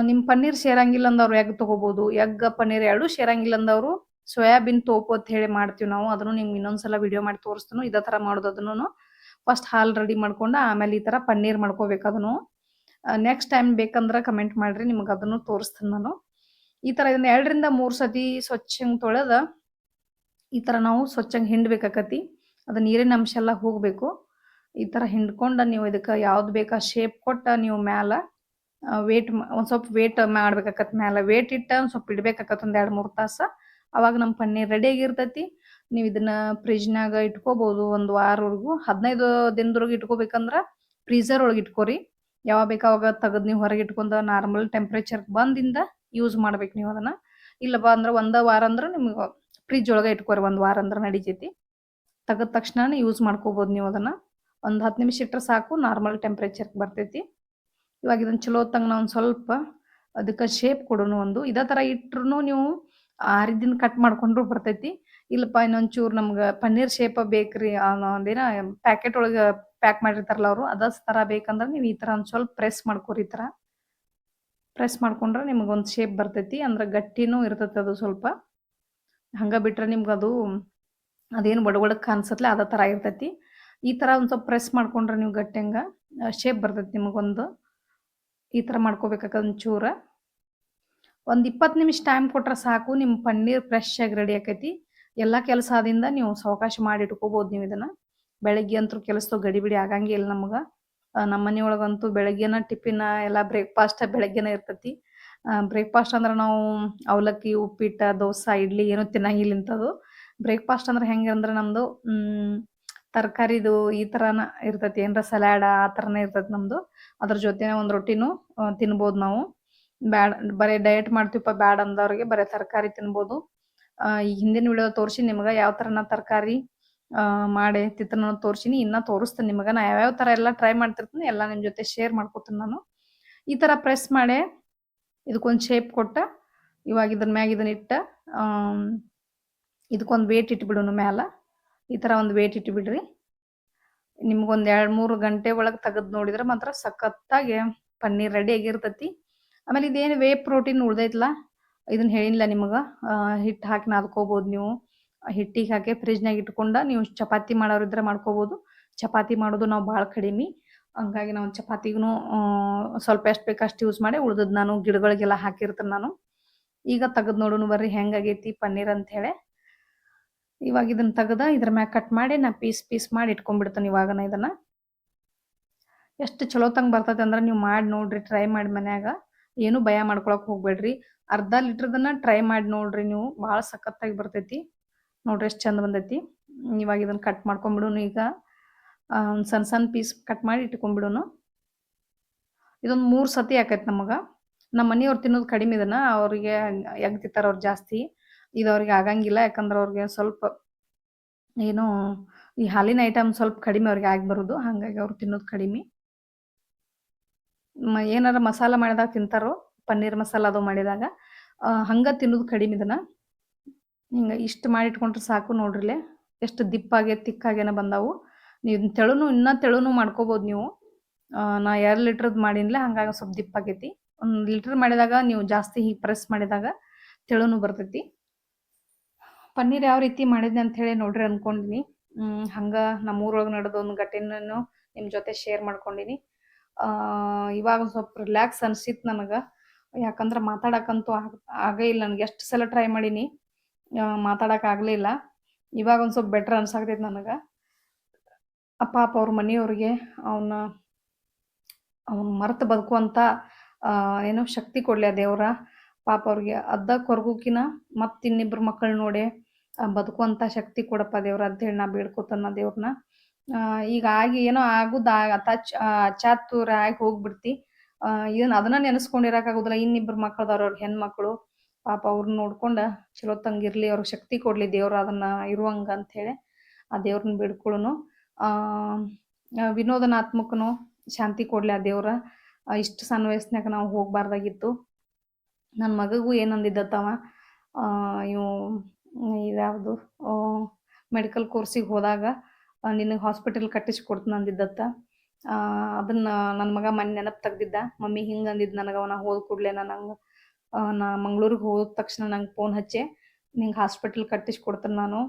ನಿಮ್ಮ ಪನ್ನೀರ್ ಸೇರಂಗಿಲ್ಲ ಅಂದವ್ರು ಎಗ್ ತೊಗೋಬೋದು. ಎಗ್ ಪನ್ನೀರ್ ಎರಡೂ ಸೇರಂಗಿಲ್ಲ ಅಂದವರು ಸೋಯಾಬೀನ್ ತೋಪು ಅಂತ ಹೇಳಿ ಮಾಡ್ತೀವಿ ನಾವು. ಅದನ್ನು ನಿಮ್ಗೆ ಇನ್ನೊಂದ್ಸಲ ವಿಡಿಯೋ ಮಾಡಿ ತೋರಿಸ್ತೀನಿ. ಇದೇ ಥರ ಮಾಡೋದು ಅದನ್ನು. ಫಸ್ಟ್ ಹಾಲು ರೆಡಿ ಮಾಡ್ಕೊಂಡು ಆಮೇಲೆ ಈ ಥರ ಪನ್ನೀರ್ ಮಾಡ್ಕೋಬೇಕು ಅದನ್ನು. ನೆಕ್ಸ್ಟ್ ಟೈಮ್ ಬೇಕಂದ್ರೆ ಕಮೆಂಟ್ ಮಾಡಿರಿ, ನಿಮ್ಗೆ ಅದನ್ನು ತೋರಿಸ್ತೀನಿ ನಾನು. ಈ ಥರ ಇದನ್ನು 2 ರಿಂದ 3 ಸತಿ ಸ್ವಚ್ಛಂಗೆ ತೊಳೆದ ಈ ಥರ ನಾವು ಸ್ವಚ್ಛಂಗೆ ಹಿಂಡಬೇಕಾಕತಿ. ಅದು ನೀರಿನ ಅಂಶ ಎಲ್ಲ ಹೋಗಬೇಕು. ಈ ಥರ ಹಿಂಡ್ಕೊಂಡು ನೀವು ಇದಕ್ಕೆ ಯಾವ್ದು ಬೇಕಾ ಶೇಪ್ ಕೊಟ್ಟು ನೀವು ಮ್ಯಾಲೆ ವೇಟ್ ಒಂದು ಸ್ವಲ್ಪ ವೇಟ್ ಮಾಡ್ಬೇಕಾಕತ್ತೆ. ಮ್ಯಾಲೆ ವೇಟ್ ಇಟ್ಟು ಒಂದು ಸ್ವಲ್ಪ ಇಡ್ಬೇಕಾಕತ್ತೆ ಒಂದು 2-3 ತಾಸು. ಅವಾಗ ನಮ್ಮ ಪನ್ನೀರ್ ರೆಡಿಯಾಗಿರ್ತೈತಿ. ನೀವು ಇದನ್ನು ಫ್ರಿಜ್ನಾಗ ಇಟ್ಕೋಬೋದು ಒಂದು ವಾರವರೆಗೂ. 15 ದಿನದವರೆಗೂ ಇಟ್ಕೋಬೇಕಂದ್ರೆ ಫ್ರೀಝರ್ ಒಳಗೆ ಇಟ್ಕೋರಿ. ಯಾವಾಗ ಬೇಕು ಅವಾಗ ತೆಗೆದು ನೀವು ಹೊರಗೆ ಇಟ್ಕೊಂಡು ನಾರ್ಮಲ್ ಟೆಂಪ್ರೇಚರ್ಗೆ ಬಂದಿಂದ ಯೂಸ್ ಮಾಡ್ಬೇಕು ನೀವು ಅದನ್ನು. ಇಲ್ಲಪ್ಪ ಅಂದ್ರೆ 1 ವಾರ ಅಂದ್ರೆ ನಿಮ್ಗೆ ಫ್ರಿಜ್ ಒಳಗೆ ಇಟ್ಕೋರಿ. 1 ವಾರ ಅಂದ್ರೆ ನಡಿತೈತಿ. ತೆಗೆದ ತಕ್ಷಣನೇ ಯೂಸ್ ಮಾಡ್ಕೋಬೋದು ನೀವು ಅದನ್ನು. ಒಂದು 10 ನಿಮಿಷ ಇಟ್ಟರೆ ಸಾಕು, ನಾರ್ಮಲ್ ಟೆಂಪ್ರೇಚರ್ಗೆ ಬರ್ತೈತಿ. ಇವಾಗ ಇದನ್ನು ಚಲೋ ತಂಗ ನಾವು ಒಂದು ಸ್ವಲ್ಪ ಅದಕ್ಕೆ ಶೇಪ್ ಕೊಡೋಣ. ಇದೇ ಥರ ಇಟ್ರೂ ನೀವು 6 ದಿನ ಕಟ್ ಮಾಡ್ಕೊಂಡ್ರು ಬರ್ತೈತಿ. ಇಲ್ಲಪ್ಪ ಇನ್ನೊಂಚೂರು ನಮ್ಗೆ ಪನ್ನೀರ್ ಶೇಪ ಬೇಕ್ರಿ, ಅದೇನ ಪ್ಯಾಕೆಟ್ ಒಳಗೆ ಪ್ಯಾಕ್ ಮಾಡಿರ್ತಾರಲ್ಲ ಅವರು, ಅದೇ ಥರ ಬೇಕಂದ್ರೆ ನೀವು ಈ ಥರ ಒಂದು ಸ್ವಲ್ಪ ಪ್ರೆಸ್ ಮಾಡ್ಕೊರಿ. ಈ ಥರ ಪ್ರೆಸ್ ಮಾಡ್ಕೊಂಡ್ರೆ ನಿಮಗೊಂದು ಶೇಪ್ ಬರ್ತೈತಿ. ಅಂದ್ರೆ ಗಟ್ಟಿನೂ ಇರ್ತೈತಿ ಅದು ಸ್ವಲ್ಪ. ಹಂಗೆ ಬಿಟ್ರೆ ನಿಮ್ಗೆ ಅದೇನು ಒಡಗೊಡಕ್ಕೆ ಕಾಣಿಸತ್ಲೆ ಅದೇ ಥರ ಇರ್ತೈತಿ. ಈ ಥರ ಒಂದು ಸ್ವಲ್ಪ ಪ್ರೆಸ್ ಮಾಡ್ಕೊಂಡ್ರೆ ನೀವು ಗಟ್ಟಿಂಗೆ ಶೇಪ್ ಬರ್ತೈತಿ ನಿಮಗೊಂದು. ಈ ಥರ ಮಾಡ್ಕೋಬೇಕಾಗ ಒಂಚೂರು ಒಂದು 20 ನಿಮಿಷ ಟೈಮ್ ಕೊಟ್ರೆ ಸಾಕು, ನಿಮ್ಮ ಪನ್ನೀರ್ ಫ್ರೆಶ್ ಆಗಿ ರೆಡಿ ಆಕೈತಿ. ಎಲ್ಲ ಕೆಲಸ ಆದಿಂದ ನೀವು ಸಾವಕಾಶ ಮಾಡಿ ಇಟ್ಕೋಬೋದು ನೀವು ಇದನ್ನು. ಬೆಳಗ್ಗೆ ಅಂತೂ ಕೆಲಸದ ಗಡಿಬಿಡಿ ಆಗಂಗಿಲ್ಲ ನಮ್ಗೆ. ನಮ್ಮ ಮನೆಯೊಳಗಂತೂ ಬೆಳಗ್ಗೆನ ಟಿಫಿನ್ ಎಲ್ಲ ಬ್ರೇಕ್ಫಾಸ್ಟ್ ಬೆಳಗ್ಗೆನೇ ಇರ್ತೈತಿ. ಬ್ರೇಕ್ಫಾಸ್ಟ್ ಅಂದ್ರೆ ನಾವು ಅವಲಕ್ಕಿ, ಉಪ್ಪಿಟ್ಟು, ದೋಸೆ, ಇಡ್ಲಿ ಏನೂ ತಿನ್ನಂಗಿಲ್ಲ ಇಂಥದ್ದು. ಬ್ರೇಕ್ಫಾಸ್ಟ್ ಅಂದ್ರೆ ಹೆಂಗೆ ಅಂದ್ರೆ ನಮ್ಮದು ತರಕಾರಿದು ಈ ಥರನ ಇರ್ತೈತಿ. ಏನರ ಸಲಾಡ ಆ ಥರನೇ ಇರ್ತೈತಿ ನಮ್ಮದು. ಅದ್ರ ಜೊತೆ ಒಂದು ರೊಟ್ಟಿನೂ ತಿನ್ಬೋದು ನಾವು. ಬ್ಯಾಡ ಬರೀ ಡಯಟ್ ಮಾಡ್ತೀವಪ್ಪ ಬ್ಯಾಡ ಅಂದವ್ರಿಗೆ ಬರೀ ತರಕಾರಿ ತಿನ್ಬೋದು. ಈಗ ಹಿಂದಿನ ವಿಡಿಯೋ ತೋರಿಸಿ ನಿಮ್ಗೆ ಯಾವ ಥರ ನಾ ತರಕಾರಿ ಮಾಡಿ ತಿನ್ನೋ ತೋರಿಸಿನಿ. ಇನ್ನೂ ತೋರಿಸ್ತೀನಿ ನಿಮಗೆ. ನಾ ಯಾವ್ಯಾವ ಥರ ಎಲ್ಲ ಟ್ರೈ ಮಾಡ್ತಿರ್ತೀನಿ ಎಲ್ಲ ನಿಮ್ಮ ಜೊತೆ ಶೇರ್ ಮಾಡ್ಕೊತೀನಿ ನಾನು. ಈ ಥರ ಪ್ರೆಸ್ ಮಾಡಿ ಇದಕ್ಕೊಂದು ಶೇಪ್ ಕೊಟ್ಟು ಇವಾಗ ಇದ್ರ ಮ್ಯಾಗ ಇದನ್ನ ಇಟ್ಟು ಇದಕ್ಕೊಂದು ವೇಟ್ ಇಟ್ಬಿಡೋನು ಮ್ಯಾಲೆ. ಈ ಥರ ಒಂದು ವೇಟ್ ಇಟ್ಬಿಡ್ರಿ. ನಿಮ್ಗೊಂದು 2-3 ಗಂಟೆ ಒಳಗೆ ತೆಗೆದು ನೋಡಿದ್ರೆ ಮಾತ್ರ ಸಖತ್ತಾಗಿ ಪನ್ನೀರ್ ರೆಡಿ ಆಗಿರ್ತೈತಿ. ಆಮೇಲೆ ಇದೇನು ವೇ ಪ್ರೋಟೀನ್ ಉಳ್ದೈತಲ್ಲ, ಇದನ್ನು ಹೇಳಿಲ್ಲ ನಿಮಗೆ. ಹಿಟ್ಟು ಹಾಕಿ ನಾದ್ಕೋಬೋದು ನೀವು. ಹಿಟ್ಟಿಗೆ ಹಾಕಿ ಫ್ರಿಜ್ನಾಗ ಇಟ್ಕೊಂಡು ನೀವು ಚಪಾತಿ ಮಾಡೋರಿದ್ರೆ ಮಾಡ್ಕೋಬೋದು. ಚಪಾತಿ ಮಾಡೋದು ನಾವು ಭಾಳ ಕಡಿಮೆ. ಹಂಗಾಗಿ ನಾವು ಚಪಾತಿಗೂ ಸ್ವಲ್ಪ ಎಷ್ಟು ಬೇಕು ಅಷ್ಟು ಯೂಸ್ ಮಾಡಿ ಉಳ್ದದ್ದು ನಾನು ಗಿಡಗಳಿಗೆಲ್ಲ ಹಾಕಿರ್ತೀನಿ ನಾನು. ಈಗ ತೆಗೆದು ನೋಡೋಣ ಬರ್ರಿ ಹೆಂಗಾಗೈತಿ ಪನ್ನೀರ್ ಅಂಥೇಳಿ. ಇವಾಗ ಇದನ್ನು ತೆಗೆದು ಇದ್ರ ಮ್ಯಾಗ ಕಟ್ ಮಾಡಿ ನಾ ಪೀಸ್ ಮಾಡಿ ಇಟ್ಕೊಂಡ್ಬಿಡ್ತೀನಿ. ಇವಾಗ ನಾ ಇದನ್ನು ಎಷ್ಟು ಚಲೋ ತಂಗ ಬರ್ತೈತೆ ಅಂದ್ರೆ ನೀವು ಮಾಡಿ ನೋಡ್ರಿ, ಟ್ರೈ ಮಾಡಿ ಮನ್ಯಾಗ. ಏನು ಭಯ ಮಾಡ್ಕೊಳಕ್ ಹೋಗ್ಬೇಡ್ರಿ. ಅರ್ಧ ಲೀಟರ್ದನ್ನ ಟ್ರೈ ಮಾಡಿ ನೋಡ್ರಿ ನೀವು. ಭಾಳ ಸಖತ್ತಾಗಿ ಬರ್ತೈತಿ. ನೋಡ್ರಿ ಎಷ್ಟು ಚಂದ ಬಂದೈತಿ. ಇವಾಗ ಇದನ್ನ ಕಟ್ ಮಾಡ್ಕೊಂಡ್ಬಿಡೋನು ಈಗ. ಒಂದು ಸಣ್ಣ ಸಣ್ಣ ಪೀಸ್ ಕಟ್ ಮಾಡಿ ಇಟ್ಕೊಂಡ್ಬಿಡೋನು. ಇದೊಂದು 3 ಸತಿ ಆಕೈತಿ ನಮಗೆ. ನಮ್ಮ ಮನೆಯವ್ರು ತಿನ್ನೋದು ಕಡಿಮೆ ಇದನ್ನ. ಅವ್ರಿಗೆ ಎಗ್ ತಿಂತಾರ ಅವ್ರು ಜಾಸ್ತಿ. ಇದು ಅವ್ರಿಗೆ ಆಗಂಗಿಲ್ಲ. ಯಾಕಂದ್ರೆ ಅವ್ರಿಗೆ ಸ್ವಲ್ಪ ಏನೋ ಈ ಹಾಲಿನ ಐಟಮ್ ಸ್ವಲ್ಪ ಕಡಿಮೆ ಅವ್ರಿಗೆ ಆಗಿ ಬರೋದು. ಹಾಗಾಗಿ ಅವ್ರು ತಿನ್ನೋದು ಕಡಿಮೆ. ಏನಾರ ಮಸಾಲ ಮಾಡಿದಾಗ ತಿಂತಾರೋ, ಪನ್ನೀರ್ ಮಸಾಲ ಅದು ಮಾಡಿದಾಗ. ಹಂಗ ತಿನ್ನೋದು ಕಡಿಮೆ ಇದನ್ನ. ಹಿಂಗೆ ಇಷ್ಟು ಮಾಡಿ ಇಟ್ಕೊಂಡ್ರೆ ಸಾಕು ನೋಡ್ರಿಲೆ. ಎಷ್ಟು ದಿಪ್ಪಾಗೆ ತಿಕ್ಕಾಗೇನ ಬಂದಾವು. ನೀವು ಇನ್ನೂ ತೆಳುನು ಮಾಡ್ಕೋಬೋದು ನೀವು. ನಾ 2 ಲೀಟ್ರದ್ದು ಮಾಡೀನಿಲ್ಲ, ಹಂಗಾಗಿ ಸ್ವಲ್ಪ ದಿಪ್ಪಾಗೈತಿ. 1 ಲೀಟರ್ ಮಾಡಿದಾಗ ನೀವು ಜಾಸ್ತಿ ಹೀಗೆ ಪ್ರೆಸ್ ಮಾಡಿದಾಗ ತೆಳುನು ಬರ್ತೈತಿ. ಪನ್ನೀರ್ ಯಾವ ರೀತಿ ಮಾಡಿದ್ನಿ ಅಂತ ಹೇಳಿ ನೋಡ್ರಿ ಅನ್ಕೊಂಡಿನಿ. ಹಂಗ ನಮ್ಮೂರೊಳಗೆ ನಡೆದ ಒಂದು ಘಟನೆಯನ್ನು ನಿಮ್ಮ ಜೊತೆ ಶೇರ್ ಮಾಡ್ಕೊಂಡಿನಿ. ಇವಾಗ ಸ್ವಲ್ಪ ರಿಲ್ಯಾಕ್ಸ್ ಅನ್ಸಿತ್ತು ನನಗೆ. ಯಾಕಂದ್ರೆ ಮಾತಾಡಕ್ಕಂತೂ ಆಗೇ ಇಲ್ಲ. ನನಗೆ ಎಷ್ಟು ಸಲ ಟ್ರೈ ಮಾಡೀನಿ, ಮಾತಾಡಕ್ಕೆ ಆಗಲಿಲ್ಲ. ಇವಾಗ ಒಂದು ಸ್ವಲ್ಪ ಬೆಟರ್ ಅನ್ಸಾಕತೈತಿ ನನಗೆ. ಪಾಪ ಅವ್ರ ಮನೆಯವ್ರಿಗೆ ಅವನ್ನ ಮರೆತು ಬದುಕುವಂಥ ಏನೋ ಶಕ್ತಿ ಕೊಡಲಿ ಆ ದೇವ್ರ. ಪಾಪ ಅವ್ರಿಗೆ ಕೊರಗುಕಿನ ಮತ್ತು ಇನ್ನಿಬ್ಬರು ಮಕ್ಕಳು ನೋಡಿ ಬದುಕುವಂಥ ಶಕ್ತಿ ಕೊಡಪ್ಪ ದೇವ್ರ ಅಂತೇಳಿ ನಾ ಬೇಡ್ಕೊತಾನ ದೇವ್ರನ್ನ. ಈಗ ಆಗಿ ಏನೋ ಆಗುದ ಅಚಾತುರ ಆಗಿ ಹೋಗ್ಬಿಡ್ತಿ. ಅದನ್ನ ನೆನೆಸ್ಕೊಂಡಿರಕ್ಕಾಗೋದಿಲ್ಲ. ಇನ್ನಿಬ್ಬರು ಮಕ್ಕಳದವ್ರು, ಅವ್ರ ಹೆಣ್ಮಕ್ಳು. ಪಾಪ ಅವ್ರನ್ನ ನೋಡ್ಕೊಂಡ ಚಲೋ ತಂಗಿರ್ಲಿ, ಅವ್ರಿಗೆ ಶಕ್ತಿ ಕೊಡ್ಲಿ ದೇವ್ರು ಅದನ್ನ ಇರುವಂಗ ಅಂತ ಹೇಳಿ ಆ ದೇವ್ರನ್ನ ಬೇಡ್ಕೊಳ್ಳೋನು. ವಿನೋದನ ಆತ್ಮಕ್ಕನು ಶಾಂತಿ ಕೊಡ್ಲಿ ಆ ದೇವ್ರ. ಇಷ್ಟು ಸಣ್ಣ ವಯಸ್ಸಿನಾಗ ನಾವು ಹೋಗ್ಬಾರ್ದಾಗಿತ್ತು. ನನ್ನ ಮಗಗೂ ಏನಂದಿದ್ದತ್ತವ, ಇವು ಇದ್ಯಾವುದು ಮೆಡಿಕಲ್ ಕೋರ್ಸಿಗೆ ಹೋದಾಗ ನಿನಗೆ ಹಾಸ್ಪಿಟಲ್ ಕಟ್ಟಿಸ್ಕೊಡ್ತೀನಿ ಅಂದಿದ್ದತ್ತ. ಅದನ್ನ ನನ್ನ ಮಗ ಮೊನ್ನೆ ನೆನಪು ತೆಗ್ದಿದ್ದ. ಮಮ್ಮಿ ಹಿಂಗೆ ಅಂದಿದ್ದು ನನಗೆ. ನಾ ಹೋದ ಕೂಡಲೇ ನಾ ಮಂಗ್ಳೂರಿಗೆ ಹೋದ ತಕ್ಷಣ ನಂಗೆ ಫೋನ್ ಹಚ್ಚಿ ನಿಂಗೆ ಹಾಸ್ಪಿಟಲ್ ಕಟ್ಟಿಸ್ಕೊಡ್ತೀನಿ ನಾನು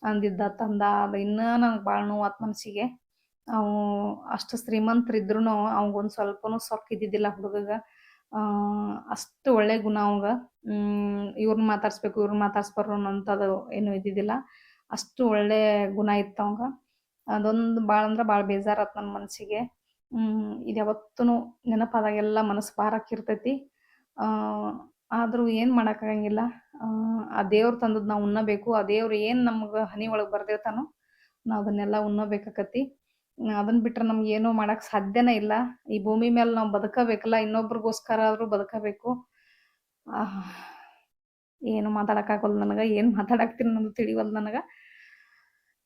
ಅಂದಿದ್ದ ತಂದ. ಅದು ಇನ್ನೂ ನನಗೆ ಭಾಳ ನೋವಾತು ಮನಸ್ಸಿಗೆ. ಅವು ಅಷ್ಟು ಶ್ರೀಮಂತರಿದ್ರೂ ಅವಂಗೊಂದು ಸ್ವಲ್ಪನೂ ಸೊಕ್ಕು ಇದ್ದಿದ್ದಿಲ್ಲ ಹುಡುಗಗೆ. ಅಷ್ಟು ಒಳ್ಳೆ ಗುಣ ಅವಂಗ. ಇವ್ರನ್ನ ಮಾತಾಡ್ಸ್ಬೇಕು, ಇವ್ರನ್ನ ಮಾತಾಡ್ಸ್ಬಾರ್ದು ಅನ್ನೋಂಥದ್ದು ಏನೂ ಇದ್ದಿದ್ದಿಲ್ಲ. ಅಷ್ಟು ಒಳ್ಳೆ ಗುಣ ಇತ್ತು ಅವಂಗ. ಅದೊಂದು ಭಾಳ ಅಂದ್ರೆ ಭಾಳ ಬೇಜಾರಾತು ನನ್ನ ಮನಸ್ಸಿಗೆ. ಇದು ಯಾವತ್ತೂ ನೆನಪಾದಾಗೆಲ್ಲ ಮನಸ್ಸು ಭಾರಕ್ಕಿರ್ತೈತಿ. ಆದರೂ ಏನು ಮಾಡೋಕ್ಕಾಗಂಗಿಲ್ಲ. ಆ ದೇವ್ರು ತಂದದ್ದು ನಾವು ಉಣ್ಣಬೇಕು. ಆ ದೇವ್ರು ಏನು ನಮ್ಗೆ ಹನಿ ಒಳಗೆ ಬರ್ದಿರ್ತಾನೋ ನಾವು ಅದನ್ನೆಲ್ಲ ಉಣ್ಣಬೇಕಾಕತಿ. ಅದನ್ನ ಬಿಟ್ರೆ ನಮ್ಗೆ ಏನೂ ಮಾಡೋಕ್ಕೆ ಸಾಧ್ಯನೇ ಇಲ್ಲ. ಈ ಭೂಮಿ ಮೇಲೆ ನಾವು ಬದುಕಬೇಕಲ್ಲ, ಇನ್ನೊಬ್ರಿಗೋಸ್ಕರ ಆದರೂ ಬದುಕಬೇಕು. ಏನು ಮಾತಾಡೋಕ್ಕಾಗಲ್ಲ ನನಗೆ. ಏನು ಮಾತಾಡಾಕ್ತೀನಿ ಅನ್ನೋದು ತಿಳಿವಲ್ದು ನನಗೆ.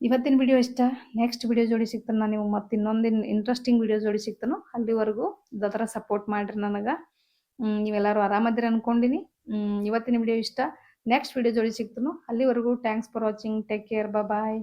ಇವತ್ತಿನ ವಿಡಿಯೋ ಇಷ್ಟ. ನೆಕ್ಸ್ಟ್ ವಿಡಿಯೋ ಜೋಡಿ ಸಿಗ್ತಾನೆ ನಾನು ನಿಮಗೆ. ಮತ್ತೆ ಇನ್ನೊಂದು ಇಂಟ್ರೆಸ್ಟಿಂಗ್ ವಿಡಿಯೋ ಜೋಡಿ ಸಿಗ್ತಾನೋ. ಅಲ್ಲಿವರೆಗೂ ಇದೇ ಥರ ಸಪೋರ್ಟ್ ಮಾಡಿರಿ ನನಗೆ. ನೀವೆಲ್ಲರೂ ಆರಾಮದಿರಿ ಅನ್ಕೊಂಡಿನಿ. ಇವತ್ತಿನ ವಿಡಿಯೋ ಇಷ್ಟ. ನೆಕ್ಸ್ಟ್ ವಿಡಿಯೋ ಜೋಡಿ ಸಿಗ್ತಾನೋ. ಅಲ್ಲಿವರೆಗೂ thanks for watching. Take care. Bye.